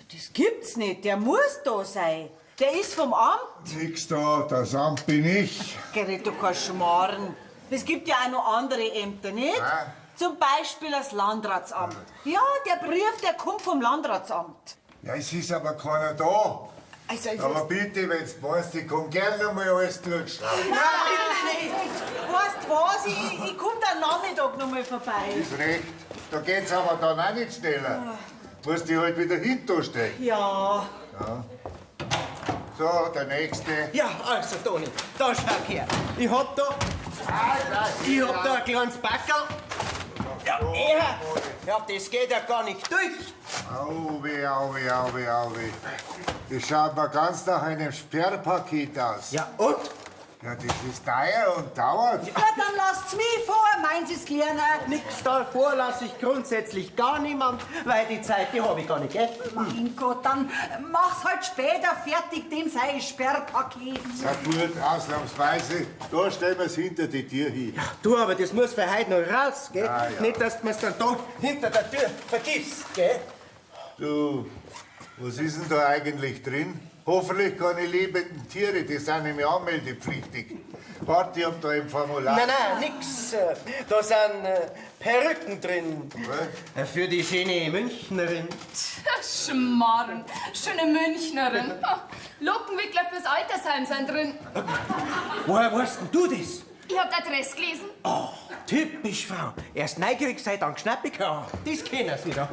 Das gibt's nicht, der muss da sein. Der ist vom Amt. Nix da, das Amt bin ich. Gerät, du kannst schmarren. Es gibt ja auch noch andere Ämter, nicht? Ja. Zum Beispiel das Landratsamt. Ja, der Brief, der kommt vom Landratsamt. Ja, es ist aber keiner da. Also, Aber bitte, wenn's meinst, ich komm gern noch mal alles durchschauen. Nein, bitte nicht. Weißt du was, ich komm dann Nachmittag noch mal vorbei. Ist recht. Da geht's aber dann auch nicht schneller. Musst dich halt wieder hinterstehen. Ja. So, der Nächste. Ja, also, Toni, da schau her. Ich hab da ein kleines Backerl. Ja, das geht ja gar nicht durch. Auwe, auwe, auwe, auwe. Das schaut mir ganz nach einem Sperrpaket aus. Ja, und? Ja, das ist teuer und dauert. Ja, dann lasst's mich vor, meinen Sie's kleiner. Nix davor lasse ich grundsätzlich gar niemand, weil die Zeit, die habe ich gar nicht, gell? Mein Gott, dann mach's halt später fertig, dem sei Sperrpaket. Ja gut, ausnahmsweise. Da stellen wir's hinter die Tür hin. Du, aber das muss für heute noch raus, gell? Ja, ja. Nicht, dass man es dann da hinter der Tür vergisst, gell? Du, was ist denn da eigentlich drin? Hoffentlich keine lebenden Tiere, die sind nämlich anmeldepflichtig. Warte, ich hab da im Formular. Nein, nix. Da sind Perücken drin. Was? Für die schöne Münchnerin. Schmarrn, schöne Münchnerin. Lockenwickler fürs Altersheim sind drin. Woher weißt denn du das? Ich hab die Adresse gelesen. Oh, typisch, Frau. Erst neugierig sei, dann schnappig. Ja, das kennen Sie doch.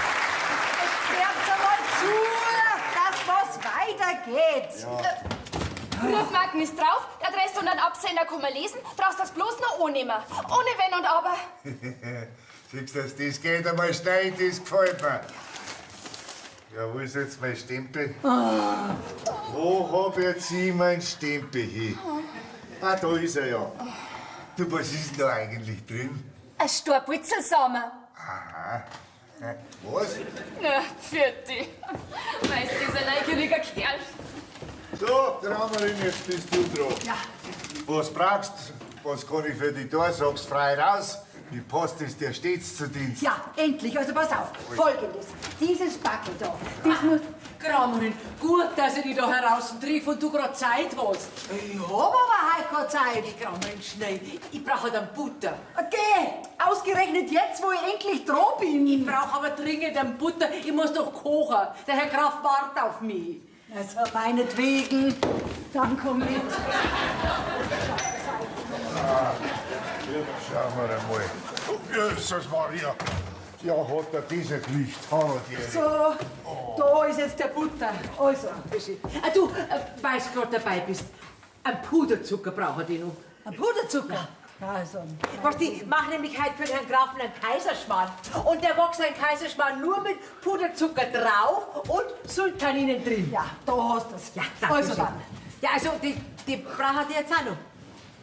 Hört's einmal zu, dass was weitergeht. Rufmarken ist drauf, die Adresse und einen Absender kann man lesen. Brauchst das bloß noch annehmen. Ohne Wenn und Aber. Siehst du, das geht einmal schnell, das gefällt mir. Ja, wo ist jetzt mein Stempel? Wo hab jetzt ich meinen Stempel hin? Ah, da ist er ja. Du, was ist denn da eigentlich drin? Ein Storbwitzelsamen. Aha. Was? Ja, für dich. Weißt, dieser neugieriger Kerl. So, Dramarin, jetzt bist du dran. Ja. Was brauchst, was kann ich für dich tun? Sag's frei raus. Die Post ist dir stets zu Dienst. Ja, endlich. Also pass auf. Folgendes. Dieses Backel da, das muss... Kramerin, gut, dass ich dich da heraustriff und du gerade Zeit hast. Ich hab aber heute keine Zeit. Kramerin, schnell. Ich brauche dann Butter. Okay, ausgerechnet jetzt, wo ich endlich dran bin. Ich brauche aber dringend einen Butter. Ich muss noch kochen. Der Herr Graf wartet auf mich. Also meinetwegen. Dann komm mit. Schauen wir einmal. Oh, Jesus Maria. Ja, hat er dieses Licht. So, da ist jetzt der Butter. Also, Du, weil du gerade dabei bist, einen Puderzucker brauche ich noch. ein Puderzucker. Ja, also. Weißt du, ich mache nämlich heute für den Herrn Grafen einen Kaiserschmarrn. Und der mag seinen Kaiserschmarrn nur mit Puderzucker drauf und Sultaninen drin. Ja, da hast du's. Ja, danke Also schön. dann. Ja, also, die brauchen die jetzt auch noch.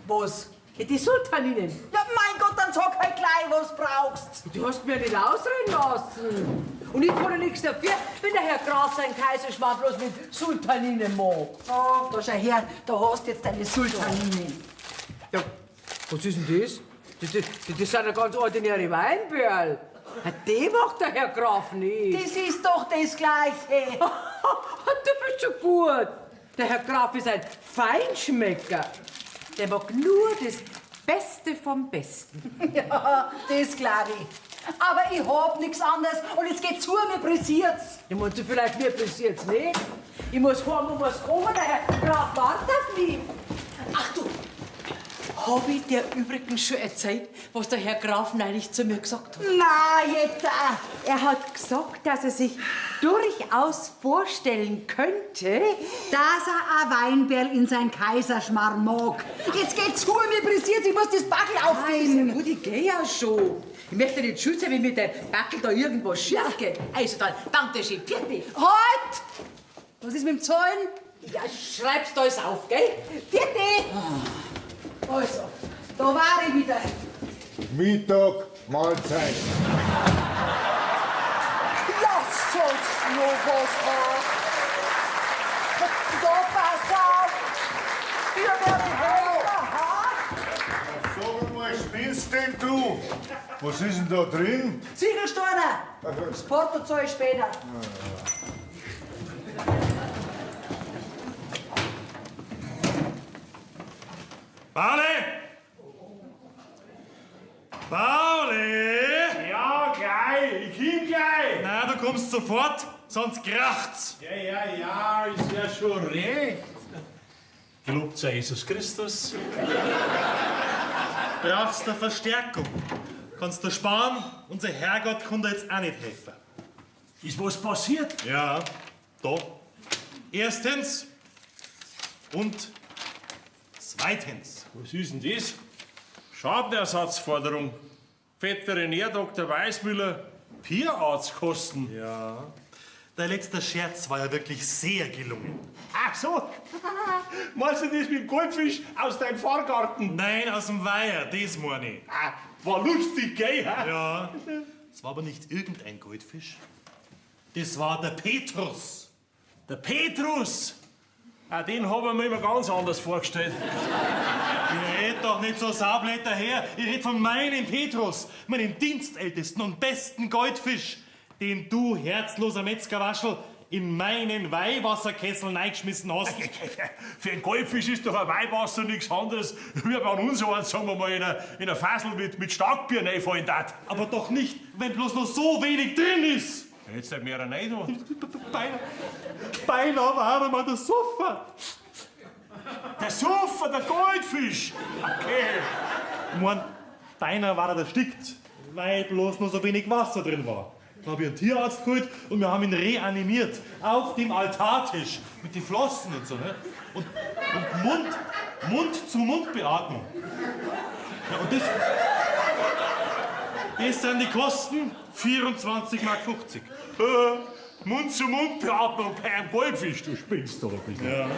Was? Ja, die Sultaninen. Ja, mein Gott, dann sag halt gleich, was brauchst. Du hast mir nicht ausreden lassen. Und ich kann ja nichts dafür, wenn der Herr Graf seinen Kaiserschmarrn bloß mit Sultaninen mag. So, da schau her, da hast du jetzt deine Sultaninen. Ja, was ist denn das? Das sind ja ganz ordinäre Weinbärl. Die macht der Herr Graf nicht. Das ist doch das Gleiche. Du bist schon gut. Der Herr Graf ist ein Feinschmecker. Der mag nur das Beste vom Besten. Ja, das glaub ich. Aber ich hab nichts anderes und jetzt geht's zu, mir pressiert's. Ich meinst du vielleicht, mir passiert's nicht? Ich muss heim und muss kommen, der Herr Graf wartet auf mich. Ach du, hab ich dir übrigens schon erzählt, was der Herr Graf neulich zu mir gesagt hat? Na, jetzt Er hat gesagt, dass er sich durchaus vorstellen könnte, dass er ein Weinberl in sein Kaiserschmarrn mag. Jetzt geht's zu, mir pressiert's, ich muss das Backel aufnehmen. gut, ich geh ja schon. Ich möchte nicht schuld sein, wenn mit dem Backel da irgendwas schief geht. Also dann, danke schön, Pfiat. Halt! Was ist mit dem Zahlen? Ja, schreibst alles auf, gell? Vierte! Also, da war ich wieder. Mittag, Mahlzeit. Lass sonst noch was haben. Da pass auf! Wir werden helfen, ha? Sag mal, spinnst denn du? Was ist denn da drin? Ziegelsteiner! Das Porto zahl ich später. Pauli! Pauli! Ja, gleich, ich komm gleich. Na, du kommst sofort, sonst kracht's. Ja, ist ja schon recht. Gelobt sei Jesus Christus. Brauchst du Verstärkung? Kannst du sparen? Unser Herrgott kann dir jetzt auch nicht helfen. Ist was passiert? Ja, da. Erstens und zweitens. Was ist denn das? Schadenersatzforderung. Veterinär Dr. Weißmüller, Tierarztkosten. Ja. Der letzte Scherz war ja wirklich sehr gelungen. Ach so. Meinst du das mit dem Goldfisch aus deinem Vorgarten? Nein, aus dem Weiher, das meine ich. War lustig, gell? Ha? Ja. Es war aber nicht irgendein Goldfisch. Das war der Petrus. Der Petrus. Den habe ich mir immer ganz anders vorgestellt. Ich red doch nicht so Saublätter her. Ich red von meinem Petrus, meinem dienstältesten und besten Goldfisch, den du, herzloser Metzgerwaschel, in meinen Weihwasserkessel reingeschmissen hast. Für einen Goldfisch ist doch ein Weihwasser nichts anderes, wie bei uns eins, sagen wir mal, in einer Fassel mit Starkbier reinfallen darf. Aber doch nicht, wenn bloß noch so wenig drin ist. Jetzt halt mehr nicht. Beinahe war mal der Sofa. Der Sofa, der Goldfisch. Okay. Ich mein, beinahe war er erstickt, weil bloß noch so wenig Wasser drin war. Dann habe ich einen Tierarzt geholt und wir haben ihn reanimiert. Auf dem Altartisch. Mit den Flossen und so. Ne? Und Mund-zu-Mund-Beatmung. Ja, und das sind die Kosten 24,50 Mark. Mund-zu-Mund-Beatmung bei einem Goldfisch, du spinnst doch ein bisschen. Ja.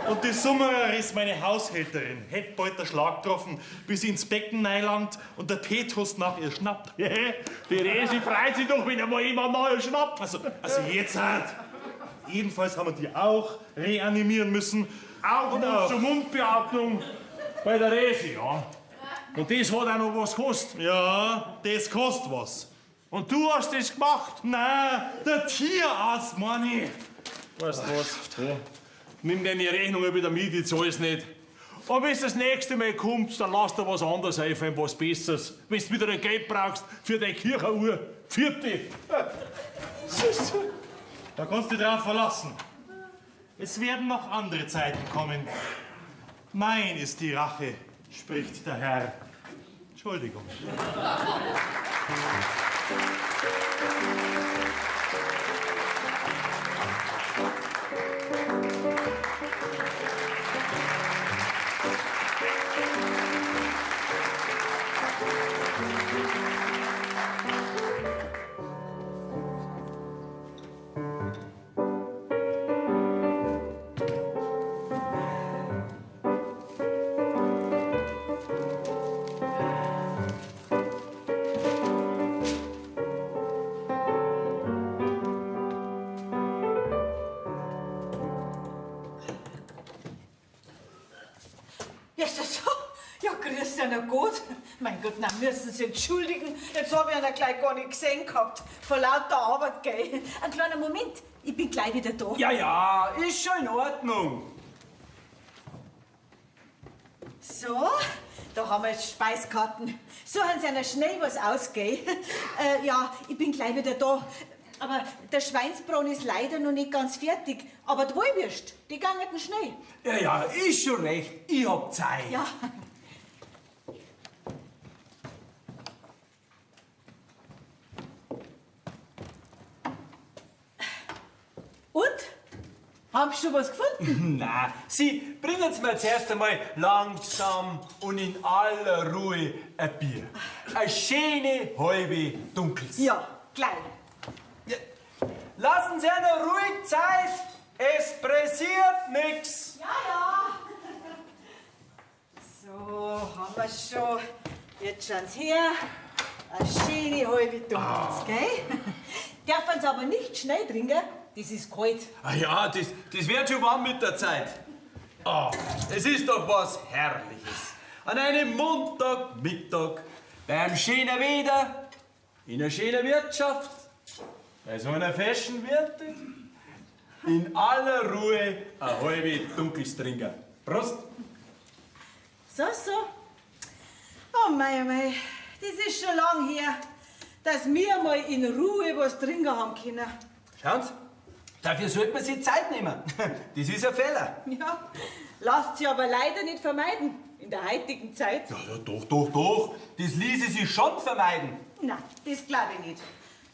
Und die Summerer ist meine Haushälterin. Hätte bald der Schlag getroffen, bis sie ins Becken reinlangt und der Petrus nach ihr schnappt. Die Resi freut sich doch, wenn einmal jemand neu schnappt. Also jetzt halt. Jedenfalls haben wir die auch reanimieren müssen. Auch Und auch. Mund-zu-Mund-Beatmung bei der Resi, ja. Und das hat auch noch was gekostet. Ja, das kostet was. Und du hast das gemacht? Nein, der Tierarzt, Manni. Weißt du was? Ja. Nimm deine Rechnungen wieder mit, ich zahl's nicht. Und wenn du das nächste Mal kommst, dann lass dir was anderes einfallen, was Besseres. Wenn du wieder ein Geld brauchst für deine Kirchenuhr. Vierte. Da kannst du dich drauf verlassen. Es werden noch andere Zeiten kommen. Mein ist die Rache, spricht der Herr. Entschuldigung. Ja, grüß dich, na gut. Mein Gott, na müssen Sie entschuldigen. Jetzt habe ich ihn gleich gar nicht gesehen gehabt. Vor lauter Arbeit, gell. Ein kleiner Moment, ich bin gleich wieder da. Ja, ist schon in Ordnung. So, da haben wir jetzt Speiskarten. Suchen Sie einer schnell was aus, gell? Ja, ich bin gleich wieder da. Aber der Schweinsbraten ist leider noch nicht ganz fertig. Aber die Wollwürst, die gingen schnell. Ja, ist schon recht. Ich hab Zeit. Ja. Und? Haben Sie schon was gefunden? Na, Sie bringen mir zuerst einmal langsam und in aller Ruhe ein Bier. Eine schöne, halbe Dunkels. Ja, gleich. Lassen Sie einer ruhig Zeit. Es pressiert nix. Ja, ja. So, haben wir schon. Jetzt schauen Sie her. Eine schöne halbe Dunkels, gell? Dürfen Sie aber nicht schnell trinken, das ist kalt. Ah ja, das wird schon warm mit der Zeit. Ah, es ist doch was Herrliches. An einem Montagmittag, bei einem schönen Wetter, in einer schönen Wirtschaft, bei so einer feschen Wirtin, in aller Ruhe eine halbe Dunkels trinken. Prost! So. Oh mei, das ist schon lang her, dass wir mal in Ruhe was trinken haben können. Schauen Sie, dafür sollte man sich Zeit nehmen. Das ist ein Fehler. Ja, lasst sich aber leider nicht vermeiden in der heutigen Zeit. Ja, doch. Das ließe sich schon vermeiden. Nein, das glaube ich nicht.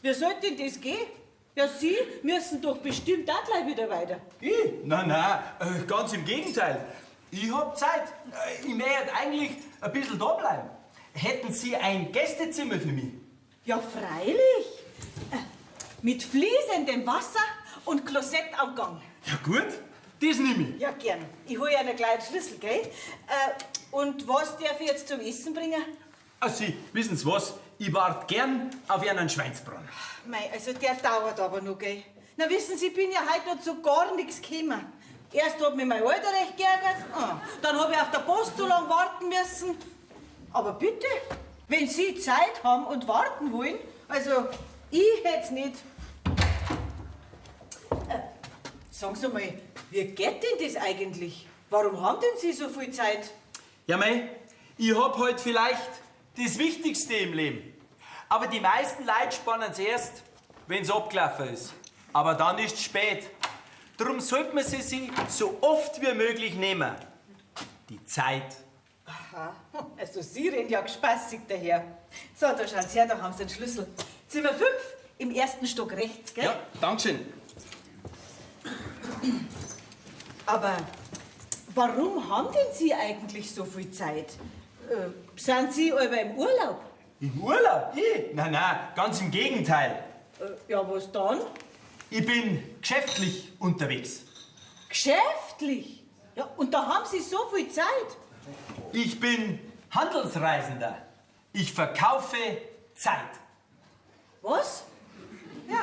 Wie sollte das gehen? Ja, Sie müssen doch bestimmt auch gleich wieder weiter. Ich? Nein, ganz im Gegenteil. Ich hab Zeit. Ich möchte eigentlich ein bisschen da bleiben. hätten Sie ein Gästezimmer für mich? Ja, freilich. Mit fließendem Wasser und Klosett am Gang. Ja gut, das nehme ich. Ja, gern. Ich hole einen kleinen Schlüssel, gell? Und was darf ich jetzt zum Essen bringen? Sie, wissen's was? Ich warte gern auf einen Schweinsbraten. Mei, also der dauert aber noch, gell? Na, wissen Sie, ich bin ja heute noch zu gar nichts gekommen. Erst hat mich mein Alter recht geärgert, dann habe ich auf der Post so lange warten müssen. Aber bitte, wenn Sie Zeit haben und warten wollen, also ich hätt's nicht. Sagen Sie mal, wie geht denn das eigentlich? Warum haben denn Sie so viel Zeit? Ja, mei, ich hab halt vielleicht das Wichtigste im Leben. Aber die meisten Leute spannen's erst, wenn's abgelaufen ist. Aber dann ist's spät. Drum sollte man sie sich so oft wie möglich nehmen. Die Zeit. Aha, also Sie reden ja spaßig daher. So, da schauen Sie her, da haben Sie den Schlüssel. Zimmer 5 im ersten Stock rechts, gell? Ja, Dankeschön. Aber warum haben denn Sie eigentlich so viel Zeit? Sind Sie aber im Urlaub? Im Urlaub? Ich? Nein, ganz im Gegenteil. Ja, was dann? Ich bin geschäftlich unterwegs. Geschäftlich? Ja, und da haben Sie so viel Zeit? Ich bin Handelsreisender. Ich verkaufe Zeit. Was? Ja.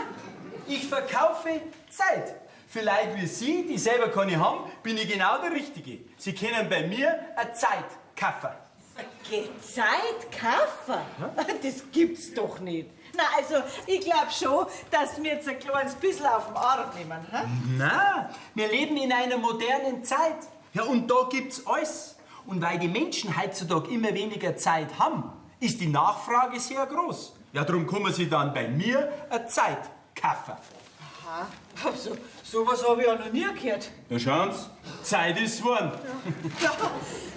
Ich verkaufe Zeit. Für Leute wie Sie, die selber keine haben, bin ich genau der Richtige. Sie können bei mir eine Zeit kaufen. Zeit kaufen? Das gibt's doch nicht. Na, also, ich glaube schon, dass wir jetzt ein kleines bisschen auf den Arm nehmen. Hm? Na, wir leben in einer modernen Zeit. Ja, und da gibt's alles. Und weil die Menschen heutzutage immer weniger Zeit haben, ist die Nachfrage sehr groß. Ja, darum kann man sich dann bei mir eine Zeit kaufen. Aha, also, sowas habe ich ja noch nie gehört. Na schauen Sie, Zeit ist geworden. Ja,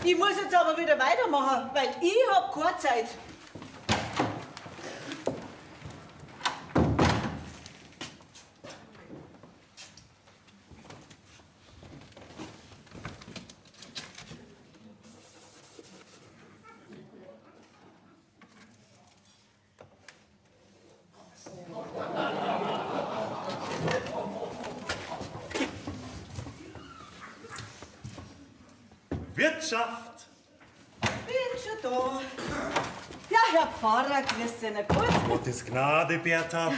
ich muss jetzt aber wieder weitermachen, weil ich hab keine Zeit. Wirtschaft! Bin schon da. Ja, Herr Pfarrer, grüß Sie noch gut. Gottes Gnade, Bertha.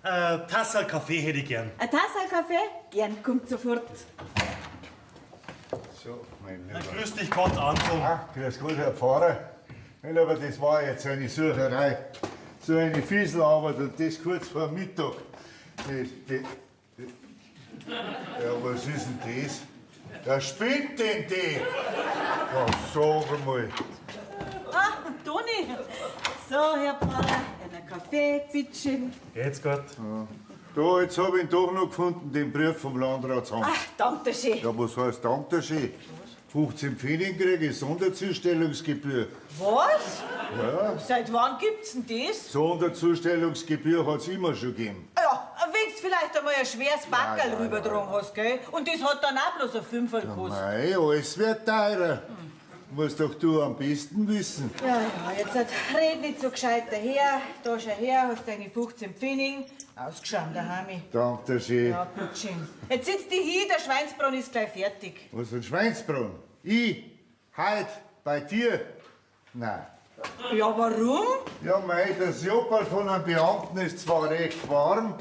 Tasse Kaffee hätte ich gern. Eine Tasse Kaffee? Gern, kommt sofort. So, mein Na, Lieber. grüß dich Gott, Anton. Grüß Gott, Herr Pfarrer. Weil aber das war jetzt eine Sucherei. So eine Fieselarbeit und das kurz vor Mittag. Ja, was ist denn das? Wer spinnt denn die? Ja, sag mal. Ah, Toni. So, Herr Pfarrer, einen Kaffee, bitteschön. Jetzt Gott. Da, jetzt habe ich ihn doch noch gefunden, den Brief vom Landratsamt. Ach, danke schön. Ja, was heißt Danke schön? 15 Pfennig kriege ich Sonderzustellungsgebühr. Was? Ja, Seit wann gibt's denn das? Sonderzustellungsgebühr hat es immer schon gegeben. Ja, wenn's vielleicht einmal ein schweres Backerl Ja, rübergetragen hast, gell? Und das hat dann auch bloß ein Fünferl gekostet. Mei, alles wird teurer. Musst doch du am besten wissen. Ja, jetzt red nicht so gescheit daher. Da schau her, hast deine 15 Pfennig. Ausgeschaut, daheim. Danke schön. Ja, bitteschön. Jetzt sitzt die hier, der Schweinsbraten ist gleich fertig. Was ein Schweinsbraten? Ich? Heut? Bei dir? Nein. Ja, warum? Ja, mei, das Jopperl von einem Beamten ist zwar recht warm,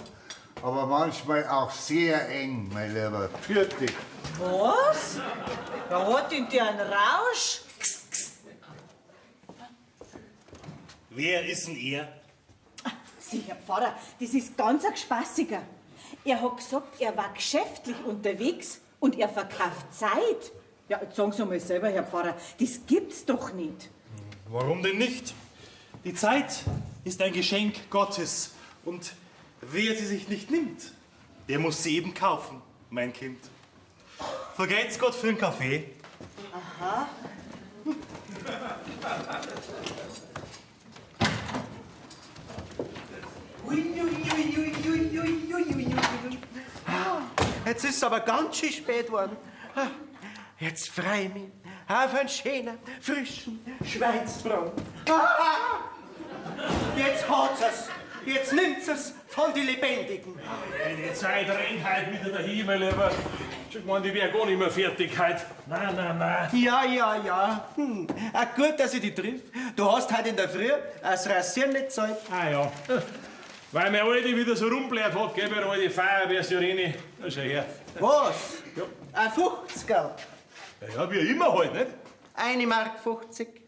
aber manchmal auch sehr eng, mein Lieber. Für dich. Was? Da hat in dir einen Rausch. Wer ist denn er? Sie, Herr Pfarrer, das ist ganz ein Spaßiger. Er hat gesagt, er war geschäftlich unterwegs und er verkauft Zeit. Ja, jetzt sagen Sie mal selber, Herr Pfarrer, das gibt's doch nicht. Warum denn nicht? Die Zeit ist ein Geschenk Gottes. Und wer sie sich nicht nimmt, der muss sie eben kaufen, mein Kind. Vergelt's Gott für einen Kaffee? Aha. Jetzt ist es aber ganz schön spät worden. Jetzt freu ich mich auf einen schönen, frischen Schweinsbraten. Jetzt hat's es. Jetzt nimmt's es von den Lebendigen. Die Zeit rennt halt wieder dahin, mein Lieber. Ich meine, die wäre gar nicht mehr fertig heute. Nein. Ja. Gut, dass ich dich triff. Du hast heute in der Früh das Rasieren nicht gezahlt. Ah ja. Weil meine Alte wieder so rumbläht hat, gell, bei der alte Feuerwehrsireне. Na, schau her. Was? Ja. Ein 50er. Ja, wie immer halt, nicht? 1,50 Mark. 50.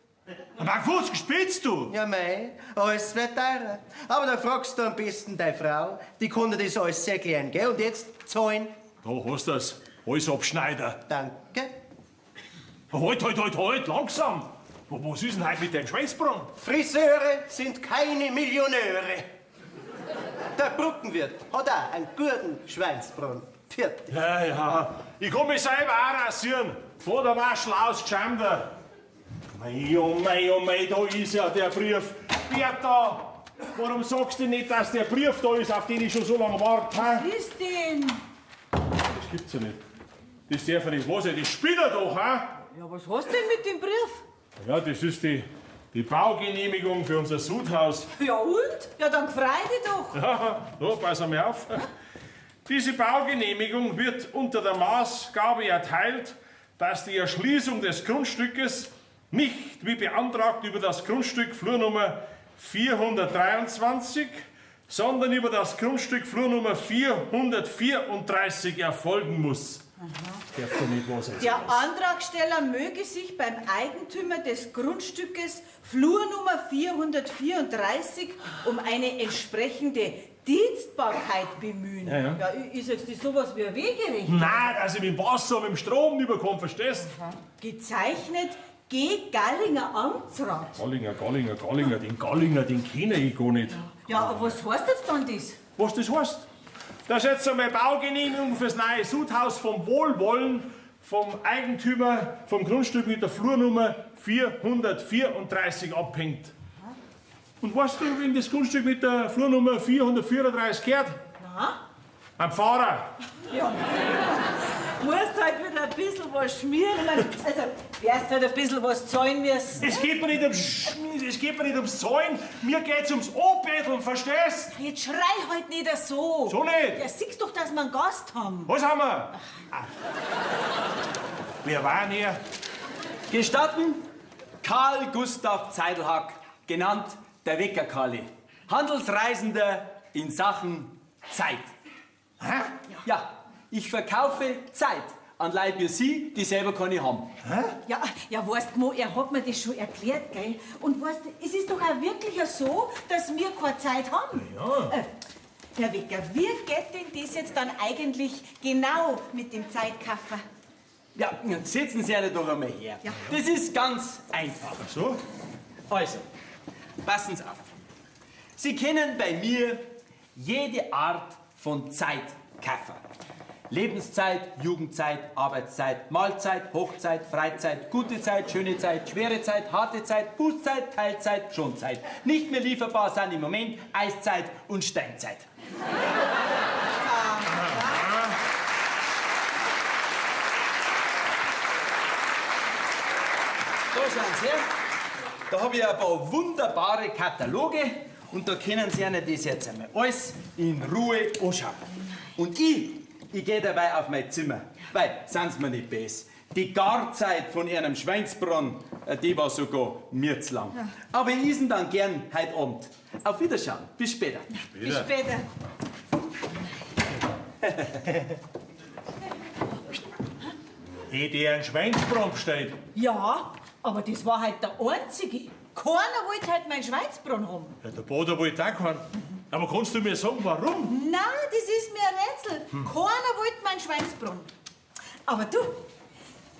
Aber 50 spitzt du? Ja, mei, alles wird teurer. Aber da fragst du am besten deine Frau. Die konnte das alles sehr erklären, gell? Und jetzt zahlen. Da hast du das. Alles Abschneider. Danke. Halt, langsam. Was ist denn heute mit deinem Schweißbrand? Friseure sind keine Millionäre. Der Brückenwirt hat auch einen guten Schweinsbrand. Fertig. Ja. Ich kann mich selber auch rasieren. Vor der Waschel ausgeschämt. Mei, da ist ja der Brief. Bertha, warum sagst du nicht, dass der Brief da ist, auf den ich schon so lange warte? Was ist denn? Das gibt's ja nicht. Das darf ja nicht wahr sein. Das spinnt er doch, ha? Ja, was hast du denn mit dem Brief? Ja, das ist die Baugenehmigung für unser Sudhaus. Ja und? Ja, dann freu dich doch. Ja, pass mal auf. Diese Baugenehmigung wird unter der Maßgabe erteilt, dass die Erschließung des Grundstückes nicht wie beantragt über das Grundstück Flurnummer 423, sondern über das Grundstück Flurnummer 434 erfolgen muss. Darf doch nicht wahr sein. Der Antragsteller möge sich beim Eigentümer des Grundstückes Flurnummer 434 um eine entsprechende Dienstbarkeit bemühen. Ja. Ist jetzt das sowas wie ein Wegerecht? Nein, dass ich mit dem Wasser und mit dem Strom überkomme, verstehst du? Gezeichnet G. Gallinger Amtsrat. Gallinger, den Gallinger, den kenne ich gar nicht. Ja, aber was heißt jetzt dann das? Was das heißt? Das ist jetzt einmal Baugenehmigung fürs neue Sudhaus vom Wohlwollen vom Eigentümer vom Grundstück mit der Flurnummer 434 abhängt. Und weißt du, wem das Grundstück mit der Flurnummer 434 gehört? Na? Ein Pfarrer. Ja. Musst halt wieder ein bisschen was schmieren. Also, wirst halt ein bisschen was zahlen müssen. Es geht mir nicht ums Zahlen, mir geht's ums Anbetteln, verstehst? Jetzt schrei halt nicht so. So nicht. Ja, siehst doch, dass wir einen Gast haben. Was haben wir? Wer war denn hier? Gestatten Karl Gustav Zeidelhack, genannt der Wecker-Karli. Handelsreisender in Sachen Zeit. Hä? Ja, ich verkaufe Zeit an Leib wie Sie, die selber keine haben. Ja, weißt du, Mo, er hat mir das schon erklärt, gell? Und weißt du, es ist doch auch wirklich so, dass wir keine Zeit haben. Ja. Herr Wecker, wie geht denn das jetzt dann eigentlich genau mit dem Zeitkaffer? Ja, setzen Sie eine doch einmal her. Ja. Das ist ganz einfach. Ach so? Also, passen Sie auf. Sie kennen bei mir jede Art von Zeitkaffer. Lebenszeit, Jugendzeit, Arbeitszeit, Mahlzeit, Hochzeit, Freizeit, gute Zeit, schöne Zeit, schwere Zeit, harte Zeit, Bußzeit, Teilzeit, Schonzeit. Nicht mehr lieferbar sind im Moment Eiszeit und Steinzeit. So, schauen Sie her. Da habe ich ein paar wunderbare Kataloge und da können Sie Ihnen das jetzt einmal alles in Ruhe anschauen. Und ich gehe dabei auf mein Zimmer, weil, seien Sie mir nicht böse, die Garzeit von Ihrem Schweinsbronn, die war sogar mir zu lang. Ja. Aber ich isen dann gern heute Abend. Auf Wiederschauen. Bis später. Bis später. Der ein Schweinsbrand steht. Ja, aber das war halt der einzige. Keiner wollte halt meinen Schweinsbrunn haben. Ja, der Bader wollte auch keinen. Aber kannst du mir sagen, warum? Nein, das ist mir ein Rätsel. Keiner wollte meinen Schweinsbrunn. Aber du,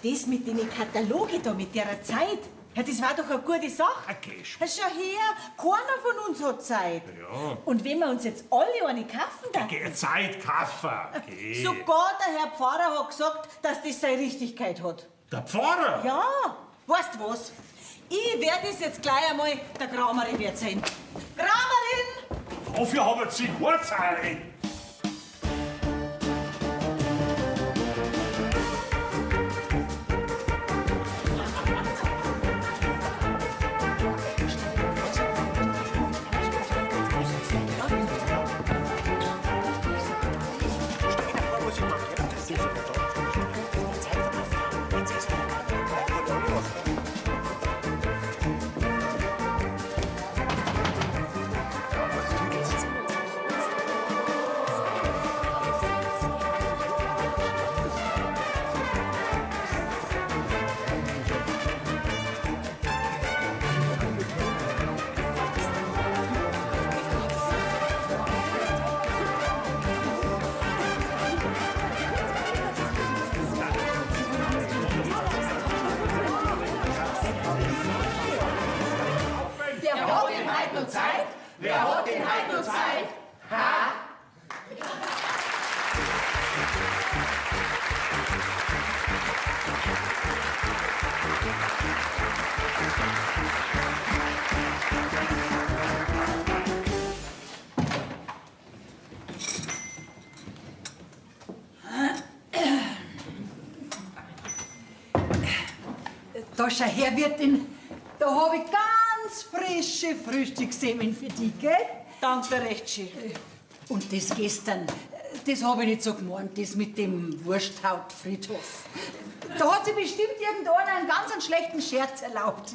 das mit den Katalogen da, mit der Zeit, ja, das war doch eine gute Sache. Okay, Schau her, keiner von uns hat Zeit. Ja. Und wenn wir uns jetzt alle eine kaufen, dann... Okay, Zeitkaffer. Okay. Sogar der Herr Pfarrer hat gesagt, dass das seine Richtigkeit hat. Der Pfarrer? Ja, weißt du was? Ich werde es jetzt gleich einmal der Kramerin erzählen. Kramerin! Wofür haben Sie keine Zeit? Da schau her, Wirtin. Da habe ich ganz frische Frühstückssemen für dich, gell? Danke recht schön. Und das gestern, das habe ich nicht so gemeint, das mit dem Wursthautfriedhof. Da hat sich bestimmt irgendeiner einen ganz schlechten Scherz erlaubt.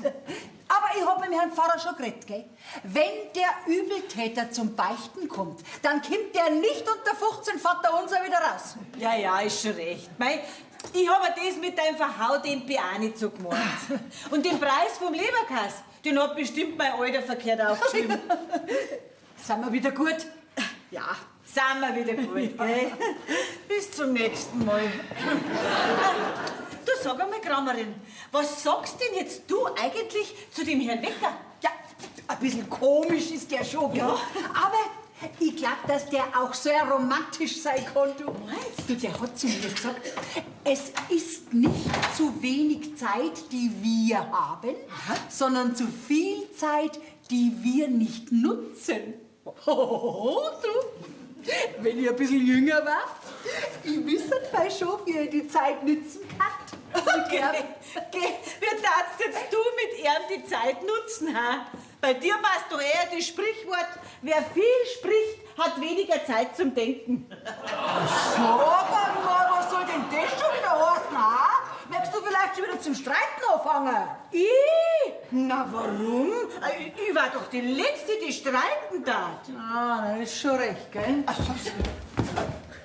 Aber ich habe mit dem Herrn Pfarrer schon geredet, gell? Wenn der Übeltäter zum Beichten kommt, dann kommt der nicht unter 15 Vaterunser wieder raus. Ja, ja, ist schon recht. Mei, ich habe das mit deinem Verhaudempi auch nicht so gemeint. Und den Preis vom Leberkäse, den hat bestimmt mein Alter verkehrt aufgeschrieben. Sind wir wieder gut? Ja, sind wir wieder gut, gell? Bis zum nächsten Mal. Du, sag einmal, Grammerin, was sagst denn jetzt du eigentlich zu dem Herrn Wecker? Ja, ein bisschen komisch ist der schon, ja. Aber ich glaube, dass der auch sehr romantisch sein kann, du. Meinst du? Der hat zu mir gesagt, es ist nicht zu wenig Zeit, die wir haben, sondern zu viel Zeit, die wir nicht nutzen. Du, wenn ich ein bisschen jünger war, ich wüsste vielleicht schon, wie ich die Zeit nützen kann. Okay. Wie darfst jetzt du mit ihm die Zeit nutzen, ha? Bei dir passt doch eher das Sprichwort, wer viel spricht, hat weniger Zeit zum Denken. So, aber was soll denn das schon wieder heißen, ha? Merkst du vielleicht schon wieder zum Streiten anfangen? Ich? Na, warum? Ich war doch die Letzte, die streiten tat. Ah, das ist schon recht, gell? Ach so.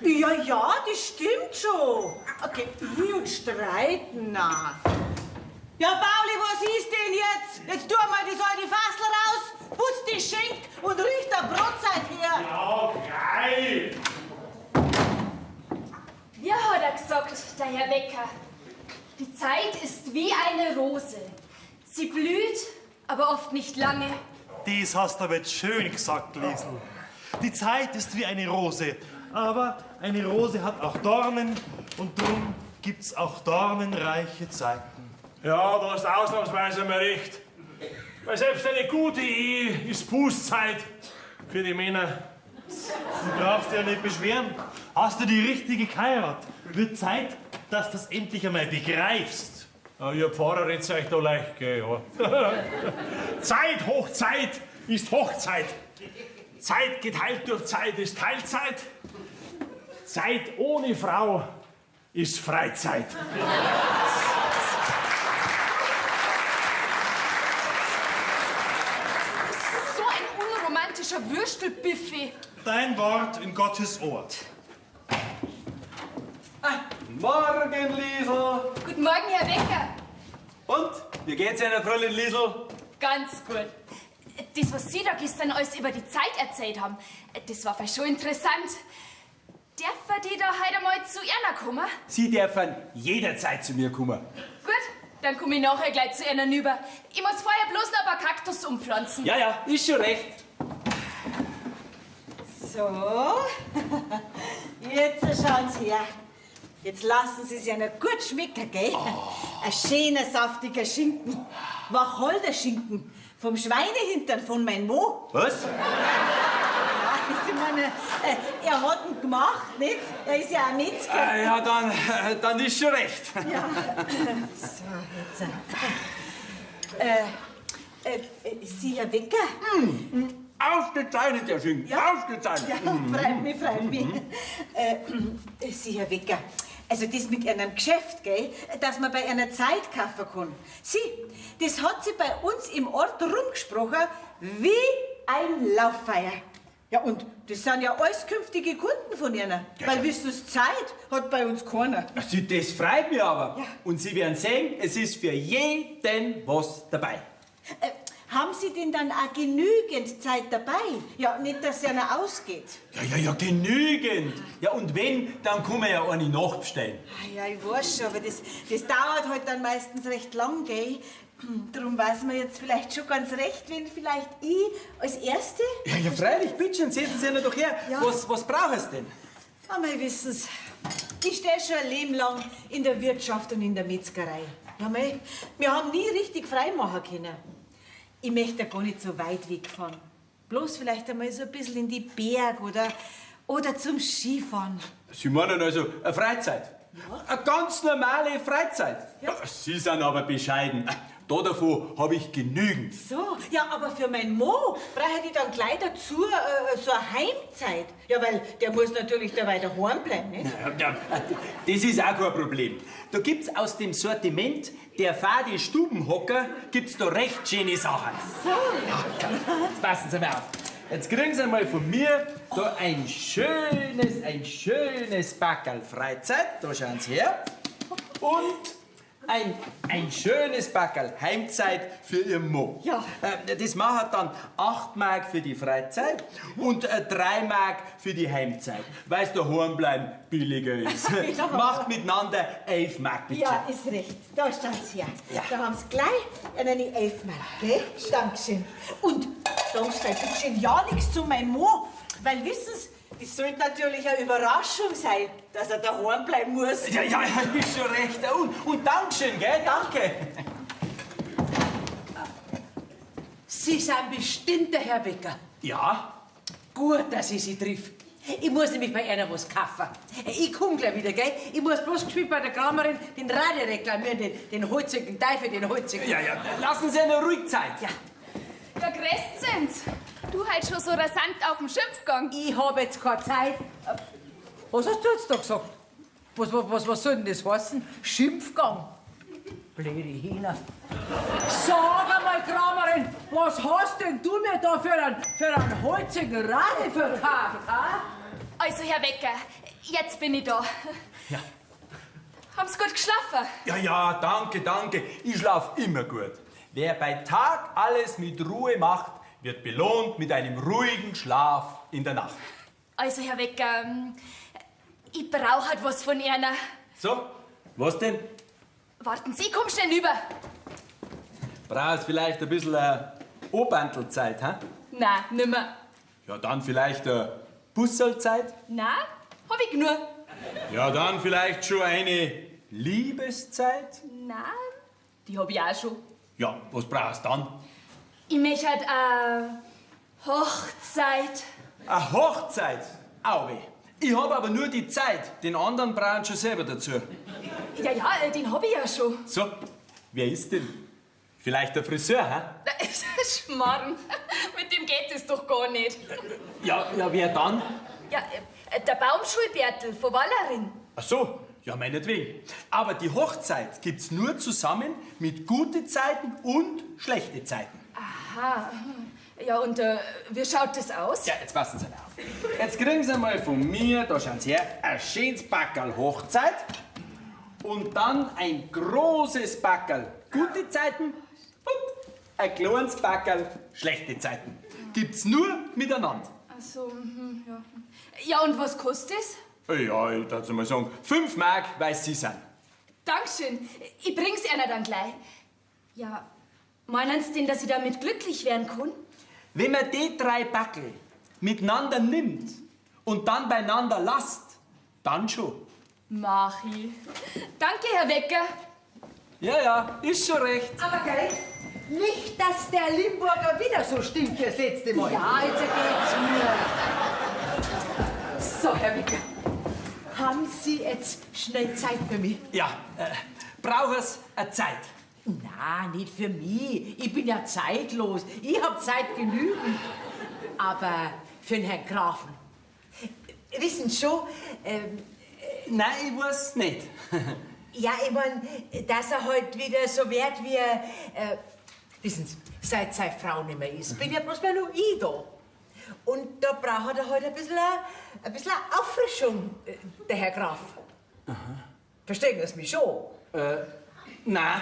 Ja, ja, das stimmt schon. Okay, ich und streiten, na. Ja, Pauli, was ist denn jetzt? Jetzt tu mal das alte Fassel raus, putz die Schenk und riech der Brotzeit her. Ja, geil! Ja, hat er gesagt, der Herr Wecker. Die Zeit ist wie eine Rose. Sie blüht, aber oft nicht lange. Das hast du aber jetzt schön gesagt, Liesl. Die Zeit ist wie eine Rose, aber eine Rose hat auch Dornen und drum gibt's auch dornenreiche Zeiten. Ja, du hast ausnahmsweise mal recht. Weil selbst eine gute Ehe ist Puszeit für die Männer. Du brauchst dich ja nicht beschweren. Hast du die richtige geheiratet? Wird Zeit, dass du das endlich einmal begreifst. Ja, ihr Pfarrer redet euch da leicht, gell, ja. Zeit hoch Zeit ist Hochzeit. Zeit geteilt durch Zeit ist Teilzeit. Zeit ohne Frau ist Freizeit. So ein unromantischer Würstelbuffet. Dein Wort in Gottes Ohr. Morgen, Liesl. Guten Morgen, Herr Wecker. Und? Wie geht's Ihnen, Fräulein Liesl? Ganz gut. Das, was Sie da gestern alles über die Zeit erzählt haben, das war vielleicht schon interessant. Dürfen die da heute mal zu Ihnen kommen? Sie dürfen jederzeit zu mir kommen. Gut, dann komme ich nachher gleich zu Ihnen rüber. Ich muss vorher bloß noch ein paar Kaktus umpflanzen. Ja, ja, ist schon recht. So, jetzt schauen Sie her. Jetzt lassen Sie es ja noch gut schmecken, gell? Ein schöner, saftiger Schinken. Wacholderschinken. Vom Schweinehintern von meinem Mo. Was? Ja, ich meine, er hat ihn gemacht, nicht? Er ist ja ein Metzger. Ja, dann ist schon recht. Ja. So, jetzt. Sie, Herr Wecker? Ausgezeichnet, der Schinken. Ja. Ausgezeichnet. Ja, freut mich, freut mich. Sie, Herr Wecker, also das mit einem Geschäft, gell, dass man bei einer Zeit kaufen kann. Sie, das hat sie bei uns im Ort rumgesprochen wie ein Lauffeuer. Ja, und das sind ja alles künftige Kunden von Ihnen. Weil, wissen Sie, Zeit hat bei uns keiner. Das freut mich aber. Ja. Und Sie werden sehen, es ist für jeden was dabei. Haben Sie denn dann auch genügend Zeit dabei? Ja, nicht, dass es einer ausgeht. Ja, genügend. Ja, und wenn, dann kann man ja eine nachbestellen. Ja, ich weiß schon, aber das dauert halt dann meistens recht lang, gell? Darum weiß man jetzt vielleicht schon ganz recht, wenn vielleicht ich als Erste... Ja, freilich, bitte schön, setzen Sie doch her. Ja. Was brauchen Sie denn? Aber wir wissen's. Ich stehe schon ein Leben lang in der Wirtschaft und in der Metzgerei. Ja, mei, wir haben nie richtig frei machen können. Ich möchte gar nicht so weit wegfahren. Bloß vielleicht einmal so ein bisschen in die Berg oder zum Skifahren. Sie meinen also eine Freizeit? Eine ganz normale Freizeit. Ja. Sie sind aber bescheiden. Da davon habe ich genügend. So, ja, aber für meinen Mo brauche ich dann gleich dazu so eine Heimzeit. Ja, weil der muss natürlich dabei daheim bleiben, nicht? Ja, das ist auch kein Problem. Da gibt's aus dem Sortiment der fade Stubenhocker gibt's da recht schöne Sachen. So. Jetzt passen Sie mal auf. Jetzt kriegen Sie mal von mir da ein schönes Backerl Freizeit. Da schauen Sie her. Und ein schönes Backerl Heimzeit für Ihren Mo. Ja. Das macht dann 8 Mark für die Freizeit und 3 Mark für die Heimzeit, weil es daheim bleiben billiger ist. Ja. Macht miteinander 11 Mark, bitte. Ja, ist recht. Da steht's her. Ja. Da haben Sie gleich eine 11 Mark, gell? Dankeschön. Und sagen Sie bitte schön ja nichts zu meinem Mo, weil wissen Sie, das sollte natürlich eine Überraschung sein, dass er daheim bleiben muss. Ja, ist schon recht. Und Dankeschön, gell? Danke. Sie sind bestimmt der Herr Wecker. Ja? Gut, dass ich Sie triff. Ich muss nämlich bei einer was kaufen. Ich komm gleich wieder, gell? Ich muss bloß gespielt bei der Kramerin den Radio reklamieren, den holzigen Teufel, den holzigen. Ja, lassen Sie eine ruhige Zeit. Ja. Ja, grüßt sind's. Du halt schon so rasant auf dem Schimpfgang. Ich hab jetzt keine Zeit. Was hast du jetzt da gesagt? Was soll denn das heißen? Schimpfgang? Blöde Hühner. Sag einmal, Kramerin, was hast denn du mir da für einen holzigen Radio verkauft, ha? Also, Herr Wecker, jetzt bin ich da. Ja. Haben Sie gut geschlafen? Ja, danke. Ich schlaf immer gut. Wer bei Tag alles mit Ruhe macht, wird belohnt mit einem ruhigen Schlaf in der Nacht. Also, Herr Wecker, ich brauche halt was von Ihnen. So, was denn? Warten Sie, komm schnell rüber. Brauchst vielleicht ein bisschen Obantelzeit, hä? Nein, nimmer. Ja, dann vielleicht Busselzeit? Nein, hab ich genug. Ja, dann vielleicht schon eine Liebeszeit? Nein, die hab ich auch schon. Ja, was brauchst du dann? Ich möchte halt eine Hochzeit. Eine Hochzeit? Auwe. Ich hab aber nur die Zeit. Den anderen brauchen schon selber dazu. Ja, den hab ich ja schon. So, wer ist denn? Vielleicht der Friseur, hä? Schmarrn, mit dem geht es doch gar nicht. Ja, wer dann? Ja, der Baumschulbertel von Wallerin. Ach so, ja, meinetwegen. Aber die Hochzeit gibt's nur zusammen mit gute Zeiten und schlechte Zeiten. Aha. Ja, und wie schaut das aus? Ja, jetzt passen Sie auf. Jetzt kriegen Sie mal von mir, da schauen Sie her, ein schönes Backerl Hochzeit und dann ein großes Backerl gute Zeiten und ein kleines Backerl schlechte Zeiten. Gibt's nur miteinander. Ach so, ja. Ja, und was kostet es? Ja, ich darf mal sagen, 5 Mark, weil Sie sind. Dankeschön. Ich bring's Ihnen dann gleich. Ja, meinen Sie denn, dass ich damit glücklich werden kann? Wenn man die 3 Backel miteinander nimmt und dann beieinander lasst, dann schon. Mach ich. Danke, Herr Wecker. Ja, ist schon recht. Aber gell, nicht, dass der Limburger wieder so stinkt wie das letzte Mal. Ja, jetzt geht's mir. So, Herr Wecker, haben Sie jetzt schnell Zeit für mich? Ja, braucht es eine Zeit. Na, nicht für mich. Ich bin ja zeitlos. Ich hab Zeit genügend. Aber für den Herrn Grafen. Wissen Sie schon, Nein, ich weiß nicht. ja, ich mein, dass er heute wieder so wird wie, wissen Sie, seit seine Frau nicht mehr ist. Bin ja bloß mehr nur ich da. Und da braucht er heute ein bisschen Auffrischung, der Herr Graf. Aha. Verstehen Sie mich schon? Nein.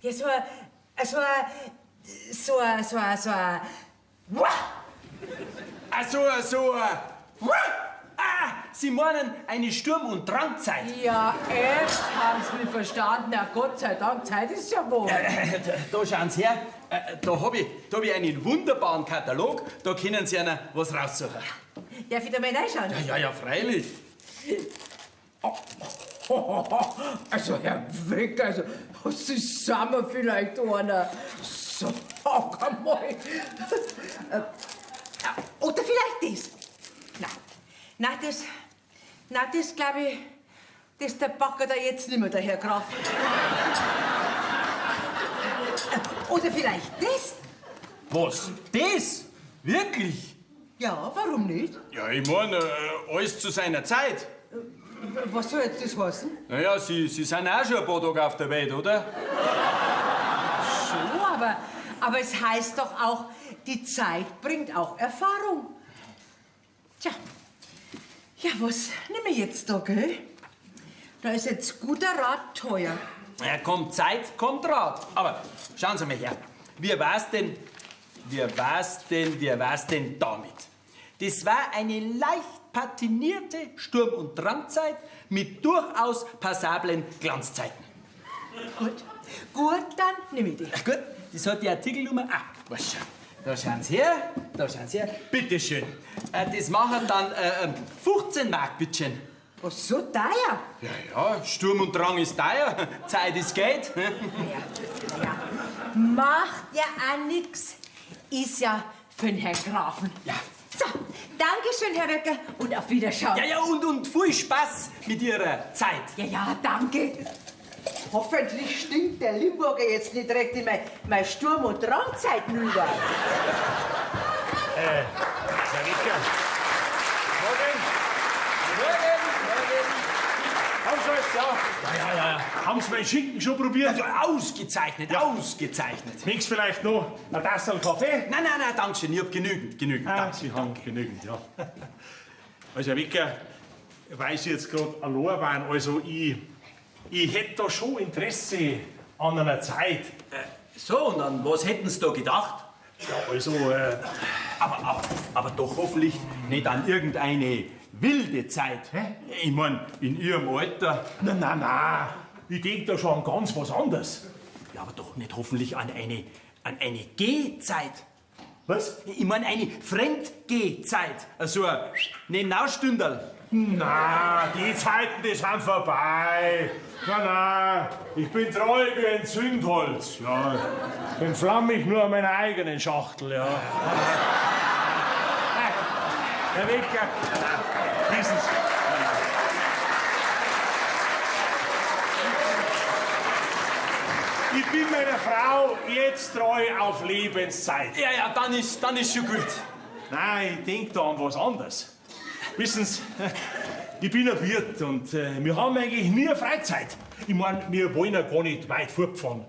Ja, so ein... Sie meinen eine Sturm- und Drangzeit? Ja, jetzt haben Sie mich verstanden. Na Gott sei Dank, Zeit ist ja wohl. Da schauen Sie her. Da hab ich einen wunderbaren Katalog. Da können Sie einer was raussuchen. Darf ich da mal reinschauen? Ja, freilich. Also, Herr Wecker, also, Sie sind mir vielleicht einer. So, komm mal. Oder vielleicht das. Na, das glaube ich, das der Backer da jetzt nicht mehr, der Herr Graf. Oder vielleicht das? Was? Das? Wirklich? Ja, warum nicht? Ja, ich meine, alles zu seiner Zeit. Was soll jetzt das heißen? Naja, Sie sind auch schon ein paar Tage auf der Welt, oder? Schon, aber es heißt doch auch, die Zeit bringt auch Erfahrung. Tja, ja, was nehmen wir jetzt da, gell? Da ist jetzt guter Rat teuer. Ja, kommt Zeit, kommt Rat. Aber schauen Sie mal her. Wie war's denn damit? Das war eine leicht patinierte Sturm- und Drangzeit mit durchaus passablen Glanzzeiten. Gut, dann nehme ich die. Ach gut, das hat die Artikelnummer. Was schon. Da schauen Sie her, Bitte schön. Das machen dann 15 Mark, bitteschön. Was, so teuer? Ja, Sturm und Drang ist teuer, Zeit ist Geld. Ja. Macht ja auch nix. Ist ja für den Herrn Grafen. Ja. So, danke schön, Herr Röcker, und auf Wiederschauen. Ja, und viel Spaß mit Ihrer Zeit. Ja, danke. Hoffentlich stinkt der Limburger jetzt nicht direkt in meine Sturm- und Drangzeit nieder. Herr Wicker. Haben Sie es? Ja. Haben Sie meinen Schinken schon probiert? Also, ausgezeichnet, ausgezeichnet. Nix vielleicht noch eine Tasse Kaffee? Nein, danke schön, ich hab genügend. Danke. Sie haben genügend, ja. Also, Herr Wicker, weil Sie jetzt gerade allein waren, also ich hätte da schon Interesse an einer Zeit. So, und an was hätten Sie da gedacht? Ja, also, Aber doch hoffentlich nicht an irgendeine wilde Zeit. Hä? Ich mein, in Ihrem Alter. Nein. Ich denke da schon an ganz was anderes. Ja, aber doch nicht hoffentlich an eine Gehzeit. Was? Ich meine eine Fremdgehzeit. Also ein Nebenausstünderl. Na, die Zeiten, die sind vorbei. Nein, ich bin treu wie ein Zündholz. Ja, bin flammig nur an meiner eigenen Schachtel, ja. Herr Wicker, wissen Sie. Ich bin meiner Frau jetzt treu auf Lebenszeit. Ja, dann ist schon gut. Nein, ich denke da an was anderes. Wissen Sie, ich bin ein Wirt und wir haben eigentlich nie Freizeit. Ich meine, wir wollen ja gar nicht weit fortfahren.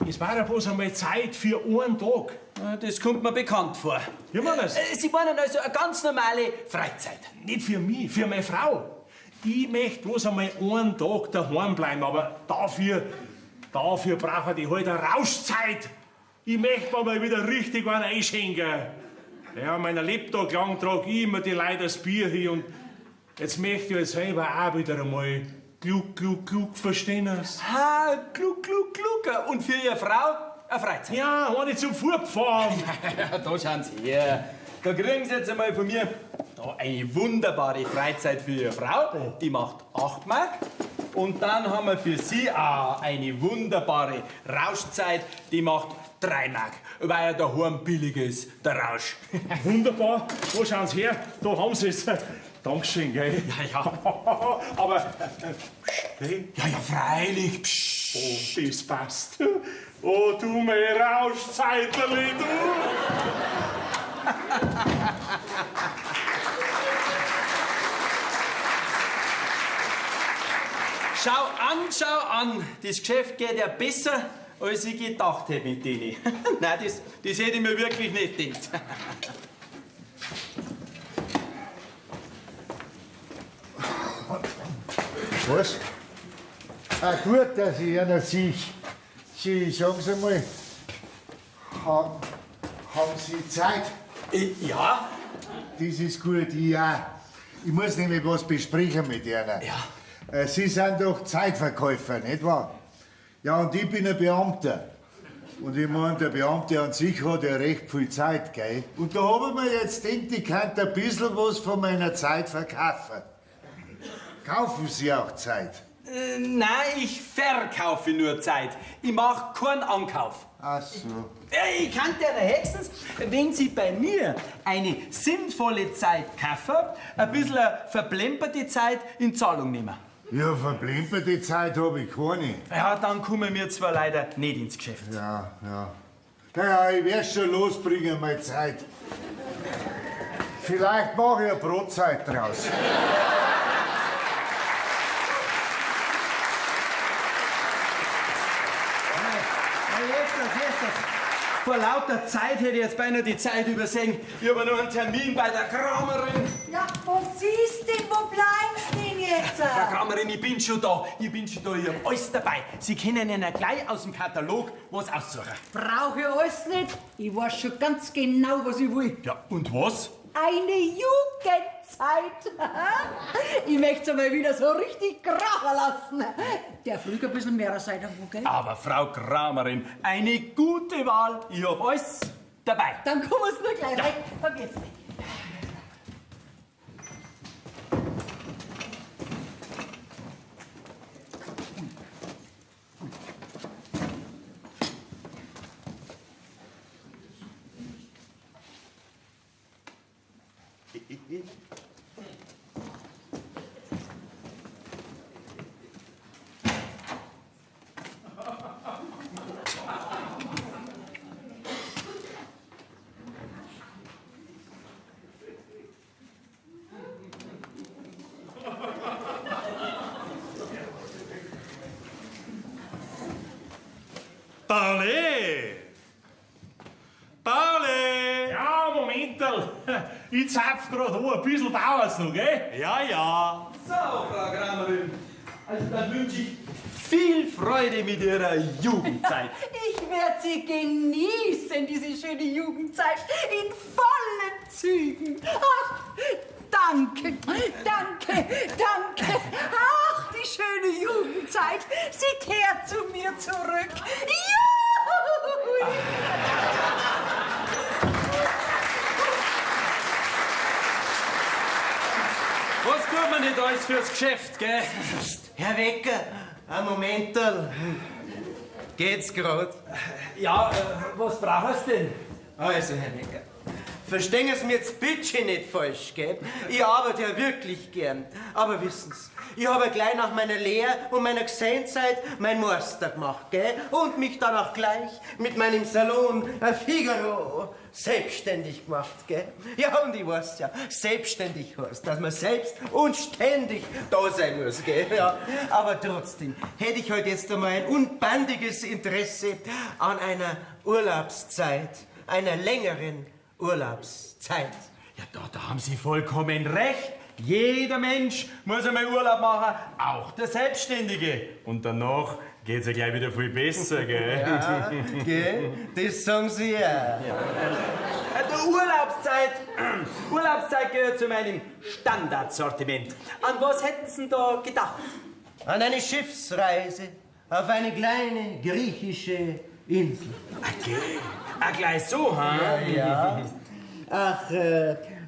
Es war ja bloß einmal Zeit für einen Tag. Das kommt mir bekannt vor. Wie war das? Sie meinen also eine ganz normale Freizeit. Nicht für mich, für meine Frau. Ich möchte bloß einmal einen Tag daheim bleiben, aber dafür brauche ich halt eine Rauschzeit. Ich möchte mir mal wieder richtig einen einschenken. Ja, meiner Lebtag lang trage ich immer die Leute das Bier hin und jetzt möchte ich halt selber auch wieder einmal klug verstehen. Ha, klug. Und für Ihre Frau eine Freizeit. Ja, ohne zum Fortfahren. Ja, da schauen Sie her. Da kriegen Sie jetzt einmal von mir da eine wunderbare Freizeit für Ihre Frau. Die macht 8 Mark. Und dann haben wir für Sie auch eine wunderbare Rauschzeit. Die macht 3 Mark. Weil er daheim billig ist, der Rausch. Wunderbar. Wo schauen Sie her? Da haben Sie es. Dankeschön, gell? Ja. Aber, hey, Ja, freilich. Psst. oh, das passt. Oh, du meine Rauschzeiterli, du. Schau an. Das Geschäft geht ja besser, als ich gedacht hätte mit denen. Nein, das hätte ich mir wirklich nicht gedacht. Was? Gut, dass ich einer sehe. Sie, sagen Sie mal, haben Sie Zeit? Ja? Das ist gut, ich auch. Ich muss nämlich was besprechen mit Ihnen. Ja. Sie sind doch Zeitverkäufer, nicht wahr? Ja, und ich bin ein Beamter. Und ich meine, der Beamte an sich hat ja recht viel Zeit, gell? Und da habe ich mir jetzt gedacht, ich könnte ein bisschen was von meiner Zeit verkaufen. Kaufen Sie auch Zeit? Nein, ich verkaufe nur Zeit. Ich mache keinen Ankauf. Ach so. Ich kann dir höchstens, wenn Sie bei mir eine sinnvolle Zeit kaufen, ein bisschen eine verplemperte Zeit in Zahlung nehmen. Ja, verplemperte Zeit habe ich keine. Ja, dann kommen wir zwar leider nicht ins Geschäft. Ja. Naja, ich werde schon losbringen, meine Zeit. Vielleicht mache ich eine Brotzeit draus. Vor lauter Zeit hätte ich jetzt beinahe die Zeit übersehen. Ich habe noch einen Termin bei der Kramerin. Ja, wo siehst du denn? Wo bleibst du denn jetzt? Frau Kramerin, ich bin schon da. Ich habe alles dabei. Sie können Ihnen gleich aus dem Katalog was aussuchen. Brauche ich alles nicht. Ich weiß schon ganz genau, was ich will. Ja, und was? Eine Jugendzeit. Ich möchte es mal wieder so richtig krachen lassen. Der früher ein bisschen mehr sein davon, gell? Aber Frau Kramerin, eine gute Wahl. Ich habe alles dabei. Dann kommen wir es nur gleich rein. Vergiss nicht. Pauli! Ja, Momental. Ich zapf grad an, ein bisschen dauert's noch, gell? Ja. So, Frau Kramerin. Also dann wünsche ich viel Freude mit Ihrer Jugendzeit. Ich werde sie genießen, diese schöne Jugendzeit, in vollen Zügen. Ach, danke. Ach, die schöne Jugendzeit, sie kehrt zu mir zurück. Juhu! Was tut man nicht alles fürs Geschäft, gell? Herr Wecker, ein Momental. Geht's grad? Ja, was brauchst du denn? Also, Herr Wecker, verstehen Sie mir jetzt bitte nicht falsch, gell? Ich arbeite ja wirklich gern. Aber wissen Sie, ich habe gleich nach meiner Lehre und meiner Gesellenzeit mein Master gemacht, gell? Und mich dann auch gleich mit meinem Salon Figaro selbstständig gemacht, gell? Ja, und ich weiß ja, selbstständig heißt, dass man selbst und ständig da sein muss, gell? Ja. Aber trotzdem hätte ich heute jetzt einmal ein unbandiges Interesse an einer Urlaubszeit, einer längeren Urlaubszeit. Ja, da haben Sie vollkommen recht. Jeder Mensch muss einmal Urlaub machen, auch der Selbstständige. Und danach geht's ja gleich wieder viel besser, gell? Ja, gell? Das sagen Sie ja. Die Urlaubszeit gehört zu meinem Standardsortiment. An was hätten Sie denn da gedacht? An eine Schiffsreise auf eine kleine griechische Insel. Gleich so, ha? Ja. Ach,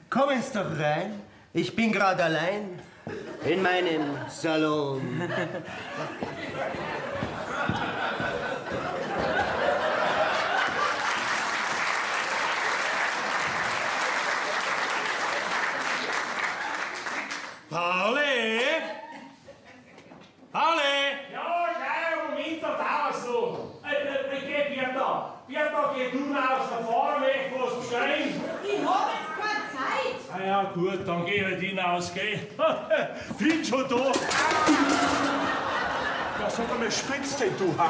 kommen Sie doch rein. Ich bin gerade allein in meinem Salon. Pauli! Ja, gleich, Moment, da dauert's noch. Geh, Bertha, geh du noch aus der Fahrer weg, was bestellen. Ich hab jetzt keine Zeit. Ah ja, gut, dann geh halt hinaus, geh. Bin schon da. Ja, sag einmal, spitzt denn du, ha?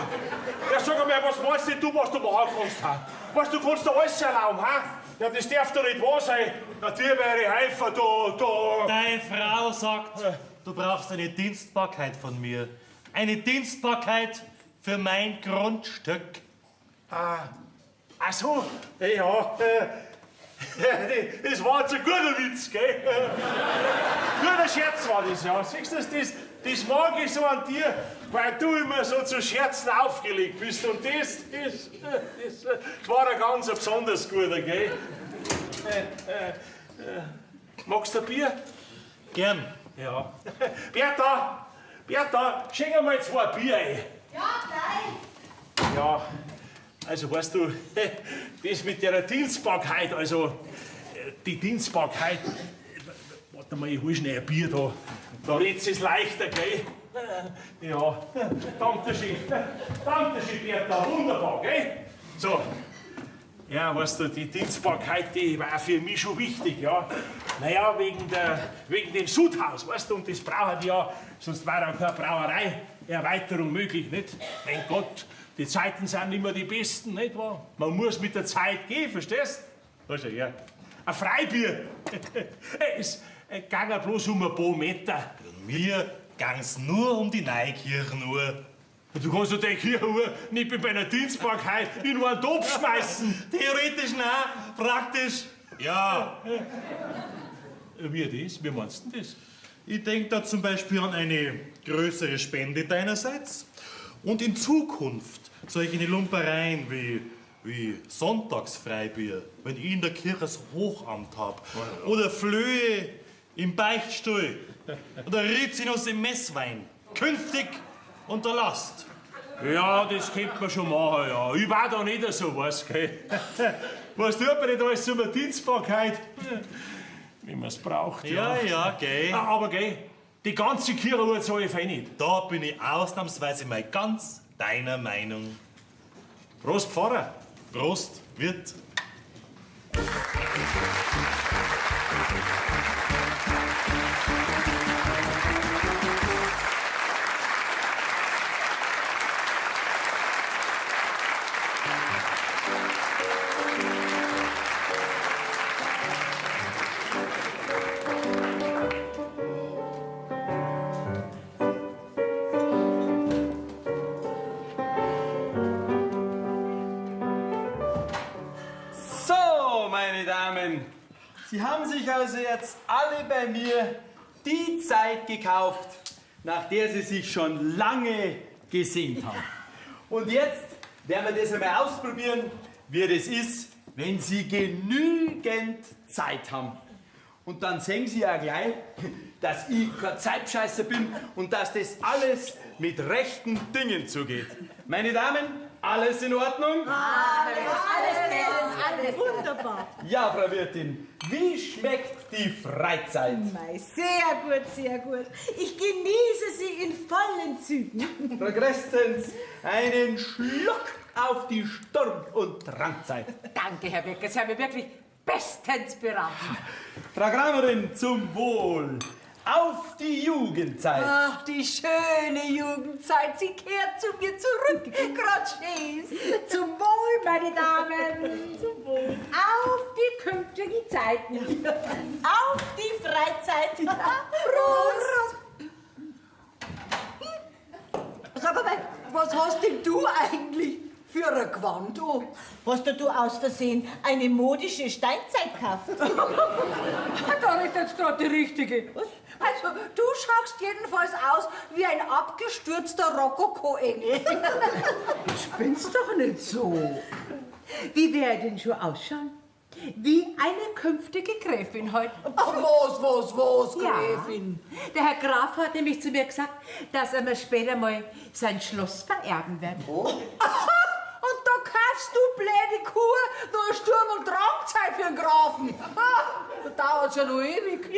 Ja, sag einmal, was meinst denn du, was du machen kannst, ha? Was, du kannst dir alles erlauben, ha? Ja, das darf doch nicht wahr sein. Ja, die wäre Helfer, da. Deine Frau sagt, du brauchst eine Dienstbarkeit von mir. Eine Dienstbarkeit für mein Grundstück. Ach so, ja, das war jetzt ein guter Witz, gell? Guter Scherz war das, ja. Siehst du, das mag ich so an dir, weil du immer so zu Scherzen aufgelegt bist. Und das war ein ganz besonders guter, gell? Magst du ein Bier? Gern. Ja. Bertha, schenk mal 2 Bier ein. Ja, gleich. Ja, also weißt du, das mit der Dienstbarkeit, also die Dienstbarkeit, warte mal, ich hol schnell ein Bier da. Da red's es leichter, gell? Ja, danke schön. Danke schön, Bertha. Wunderbar, gell? So. Ja, weißt du, die Dienstbarkeit, die war für mich schon wichtig, ja. Naja, wegen dem Sudhaus, weißt du, und das braucht ja, sonst war auch keine Brauereierweiterung möglich, nicht? Mein Gott, die Zeiten sind immer die besten, nicht wahr? Man muss mit der Zeit gehen, verstehst du? Also, ja. Ein Freibier. Es ging ja bloß um ein paar Meter. Mir gang's nur um die Neukirchenuhr. Du kannst doch die Kirchenuhr nicht bei einer Dienstbarkeit in einen Topf schmeißen. Theoretisch nein, praktisch ja. Wie das? Wie meinst du denn das? Ich denke da zum Beispiel an eine größere Spende deinerseits. Und in Zukunft solche Lumpereien wie Sonntagsfreibier, wenn ich in der Kirche das Hochamt habe. Oder Flöhe im Beichtstuhl. Oder Rizinus im Messwein. Künftig unterlasst. Ja, das könnte man schon machen, ja. Ich war da nicht so was, gell. Was tut man nicht alles zur Dienstbarkeit? Wie man es braucht, ja. Ja, gell. Aber, gell, die ganze Kirche zahle ich nicht. Da bin ich ausnahmsweise mal ganz deiner Meinung. Prost, Pfarrer. Prost, Wirt. Sie haben sich also jetzt alle bei mir die Zeit gekauft, nach der Sie sich schon lange gesehnt haben. Und jetzt werden wir das einmal ausprobieren, wie das ist, wenn Sie genügend Zeit haben. Und dann sehen Sie ja gleich, dass ich kein Zeitscheißer bin und dass das alles mit rechten Dingen zugeht. Meine Damen, alles in Ordnung? Alles wunderbar. Ja, Frau Wirtin, wie schmeckt die Freizeit? Mei, sehr gut, sehr gut. Ich genieße sie in vollen Zügen. Frau Grestens, einen Schluck auf die Sturm- und Drangzeit. Danke, Herr Becker, Sie haben mich wirklich bestens beraten. Frau Kramerin, zum Wohl. Auf die Jugendzeit. Ach, die schöne Jugendzeit, sie kehrt zu mir zurück. Grotschis. Zum Wohl, meine Damen. Zum Wohl. Auf die künftigen Zeiten. Auf die Freizeit. Prost. Sag mal, was hast denn du eigentlich für ein Gewand? Oh. Hast du aus Versehen eine modische Steinzeit gekauft? Da ist jetzt gerade die richtige. Also, du schaust jedenfalls aus wie ein abgestürzter Rokoko-Engel. Spinnst doch nicht so. Wie wäre denn schon ausschauen? Wie eine künftige Gräfin heute. Ach, was, Gräfin? Ja. Der Herr Graf hat nämlich zu mir gesagt, dass er mir später mal sein Schloss vererben wird. Oh. Und da kaufst du, blöde Kuh, nur eine Sturm- und Drangzeit für einen Grafen. Da dauert's ja noch ewig.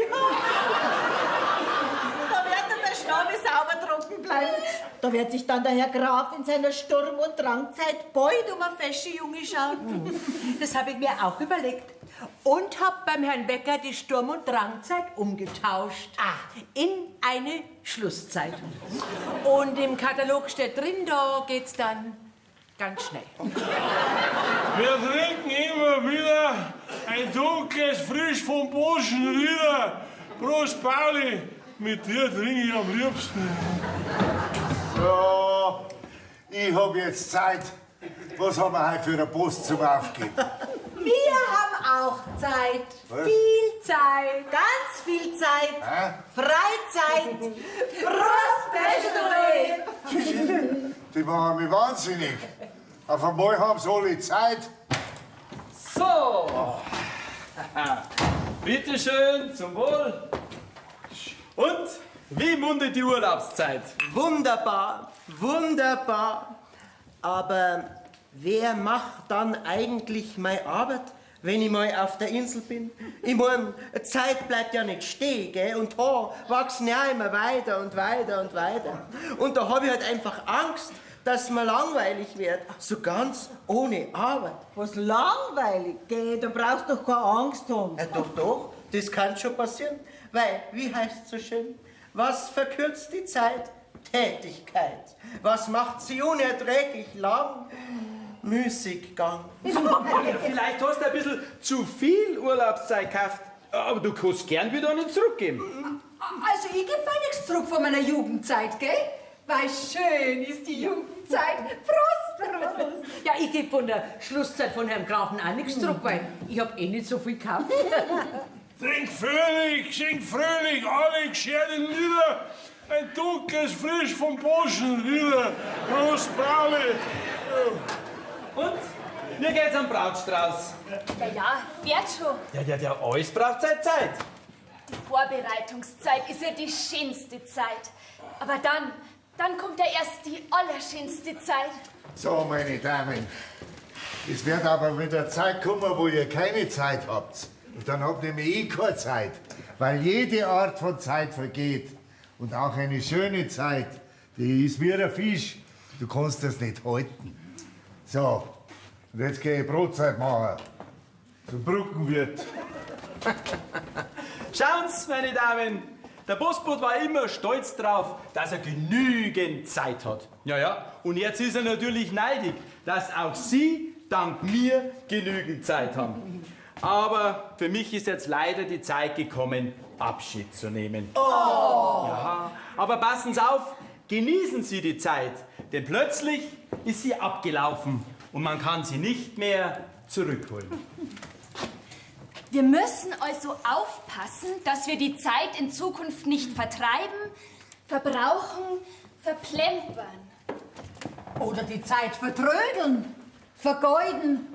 Da wird der Schnabel sauber trocken bleiben. Da wird sich dann der Herr Graf in seiner Sturm- und Drangzeit bald um eine fesche Junge schauen. Das habe ich mir auch überlegt. Und habe beim Herrn Becker die Sturm- und Drangzeit umgetauscht. In eine Schlusszeit. Und im Katalog steht drin, da geht's dann ganz schnell. Wir trinken immer wieder ein dunkles, frisch vom Boschen Rieder. Prost, Pauli, mit dir trinke ich am liebsten. So, ich hab jetzt Zeit. Was haben wir heute für eine Post zum Aufgeben? Wir haben auch Zeit. Was? Viel Zeit. Ganz viel Zeit. Hä? Freizeit. Prost, Die machen mich wahnsinnig. Auf einmal haben sie alle Zeit. So. Bitte schön, zum Wohl. Und wie mundet die Urlaubszeit? Wunderbar, wunderbar. Aber wer macht dann eigentlich meine Arbeit, wenn ich mal auf der Insel bin. Ich mein, Zeit bleibt ja nicht stehen, gell? Und da wachsen ja immer weiter und weiter und weiter. Und da habe ich halt einfach Angst, dass mir langweilig wird, so ganz ohne Arbeit. Was langweilig, gell? Da brauchst du doch keine Angst haben. Ja, doch, das kann schon passieren. Weil, wie heißt so schön, was verkürzt die Zeit? Tätigkeit. Was macht sie unerträglich lang? Müßiggang. Vielleicht hast du ein bisschen zu viel Urlaubszeit gekauft, aber du kannst gern wieder nicht zurückgeben. Also ich geb mal nichts zurück von meiner Jugendzeit, gell? Weil schön ist die Jugendzeit. Prost, Prost. Ja, ich gebe von der Schlusszeit von Herrn Grafen auch nichts zurück, weil ich hab eh nicht so viel gekauft. Trink fröhlich, alle Geschirre nieder. Ein dunkles Frisch vom Boschen wieder. Prost, Pauli. Und? Wie geht's am Brautstrauß? Ja, wird schon. Ja, alles braucht seine Zeit. Die Vorbereitungszeit ist ja die schönste Zeit. Aber dann kommt ja erst die allerschönste Zeit. So, meine Damen, es wird aber mit der Zeit kommen, wo ihr keine Zeit habt. Und dann habt nämlich ich keine Zeit. Weil jede Art von Zeit vergeht. Und auch eine schöne Zeit, die ist wie der Fisch. Du kannst das nicht halten. So, und jetzt gehe ich Brotzeit machen. Zum Brückenwirt. Schauen's, meine Damen, der Postbote war immer stolz drauf, dass er genügend Zeit hat. Ja, und jetzt ist er natürlich neidig, dass auch Sie dank mir genügend Zeit haben. Aber für mich ist jetzt leider die Zeit gekommen, Abschied zu nehmen. Oh! Ja, aber passen Sie auf, genießen Sie die Zeit, denn plötzlich ist sie abgelaufen und man kann sie nicht mehr zurückholen. Wir müssen also aufpassen, dass wir die Zeit in Zukunft nicht vertreiben, verbrauchen, verplempern. Oder die Zeit vertrödeln, vergeuden,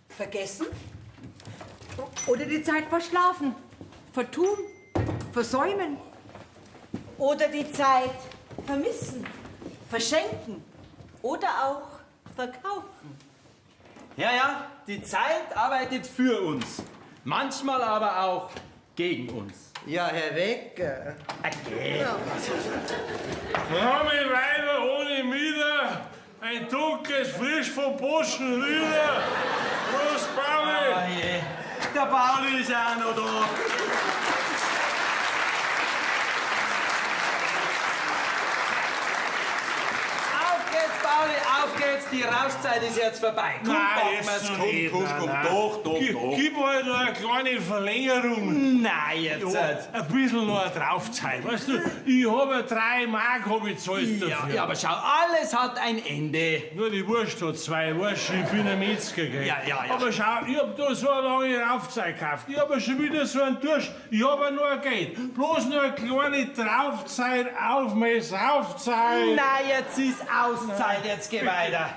vergessen. Oder die Zeit verschlafen, vertun, versäumen. Oder die Zeit vermissen, verschenken oder auch verkaufen. Ja, die Zeit arbeitet für uns, manchmal aber auch gegen uns. Ja, Herr Wecker. Komm ich weiter ohne Mieder. Ein dunkles Frisch vom Boschen rüber. Prost, Pauli. Ah, je. Der Pauli ist auch noch da. Auf geht's, Pauli, auf geht's. Die Rauschzeit ist jetzt vorbei. Komm, packen wir's. Komm. Doch. Gib halt noch eine kleine Verlängerung. Nein, jetzt. Ja, ein bisschen noch eine Draufzeit. Weißt du, ich habe 3 Mark gezahlt dafür. Ja, aber schau, alles hat ein Ende. Nur die Wurst hat 2, weißt du, ich bin ein Metzger, gell? Ja. Aber schau, ich hab da so eine lange Raufzeit gekauft. Ich hab ja schon wieder so einen Durst. Ich hab ja nur Geld. Bloß nur eine kleine Draufzeit auf meine Saufzeit. Nein, jetzt ist Auszeit, jetzt geh weiter.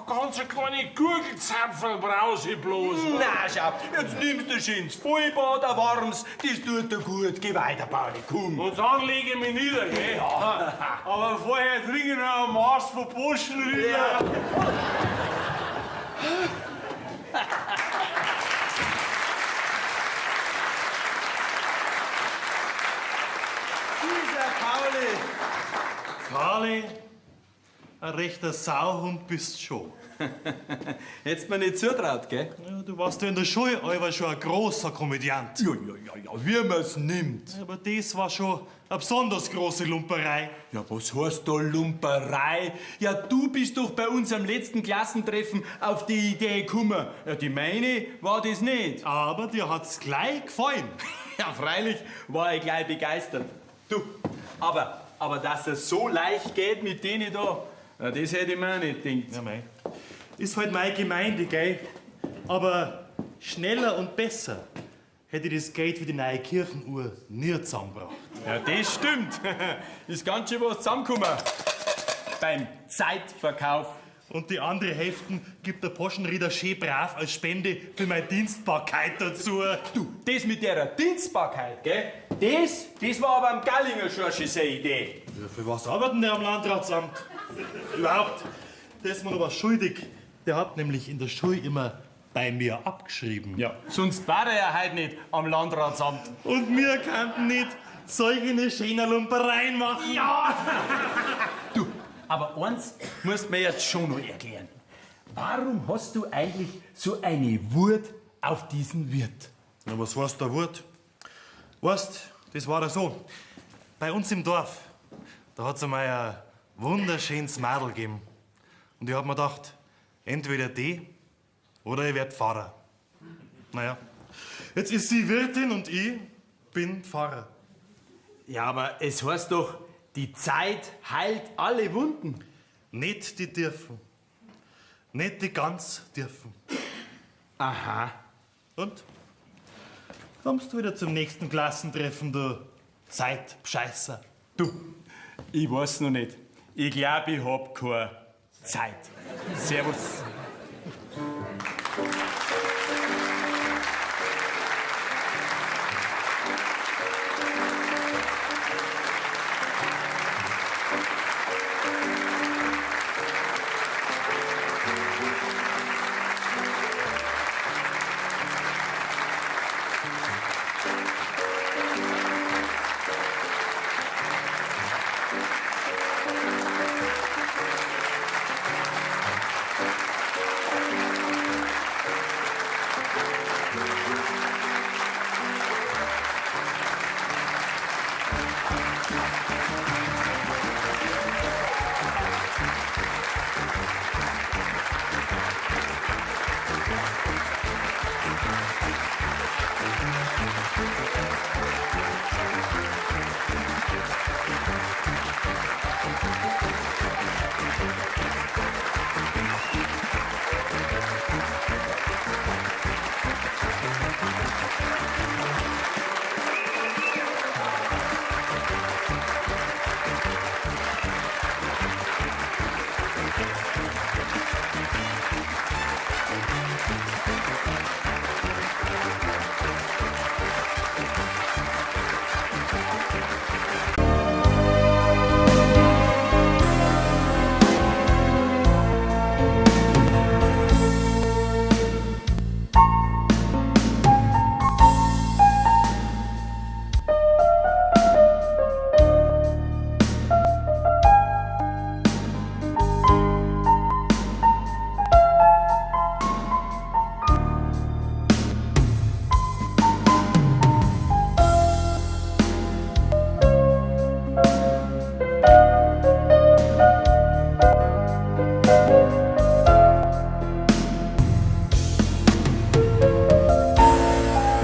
Ganz eine kleine Gurkenzapfel brauche ich bloß. Na schau, jetzt nimmst du schon ins Vollbad, ein warmes, das tut dir gut. Geh weiter, Pauli, komm. Und dann lege ich mich nieder, gell? Ja. Aber vorher trinke ich noch ein Maß von Burschen rüber. Ja. Dieser Pauli. Pauli, ein rechter Sauhund bist schon. Hättest mir nicht zutraut, gell? Ja, du warst ja in der Schule aber schon ein großer Komödiant. Ja, wie man's nimmt. Aber das war schon eine besonders große Lumperei. Ja, was heißt da Lumperei? Ja, du bist doch bei unserem letzten Klassentreffen auf die Idee gekommen. Ja, die meine war das nicht. Aber dir hat's gleich gefallen. Ja, freilich war ich gleich begeistert. Du, aber dass es so leicht geht mit denen da, ja, das hätte ich mir auch nicht gedacht. Ja, mei. Ist halt meine Gemeinde, gell? Aber schneller und besser hätte ich das Geld für die neue Kirchenuhr nie zusammengebracht. Ja, das stimmt. Ist ganz schön was zusammengekommen. Beim Zeitverkauf. Und die andere Hälfte gibt der Poschenrieder schön brav als Spende für meine Dienstbarkeit dazu. Du, das mit der Dienstbarkeit, gell? Das war aber am Gallinger schon seine Idee. Ja, für was arbeiten der am Landratsamt? Überhaupt, der ist mir noch was schuldig. Der hat nämlich in der Schule immer bei mir abgeschrieben. Ja, sonst war er ja heute nicht am Landratsamt. Und wir könnten nicht solche eine schöne Lumpereien machen. Ja! Du, aber eins musst mir jetzt schon noch erklären. Warum hast du eigentlich so eine Wut auf diesen Wirt? Na, was war's da Wut? Weißt, das war da so. Bei uns im Dorf, da hat's einmal ein wunderschönes Mädel gegeben. Und ich hab mir gedacht, entweder die oder ich werd Pfarrer. Naja, jetzt ist sie Wirtin und ich bin Pfarrer. Ja, aber es heißt doch, die Zeit heilt alle Wunden. Nicht die dürfen. Nicht die ganz dürfen. Aha. Und? Kommst du wieder zum nächsten Klassentreffen, du Zeitbescheißer? Du, ich weiß noch nicht. Ich glaube, ich hab keine Zeit. Servus.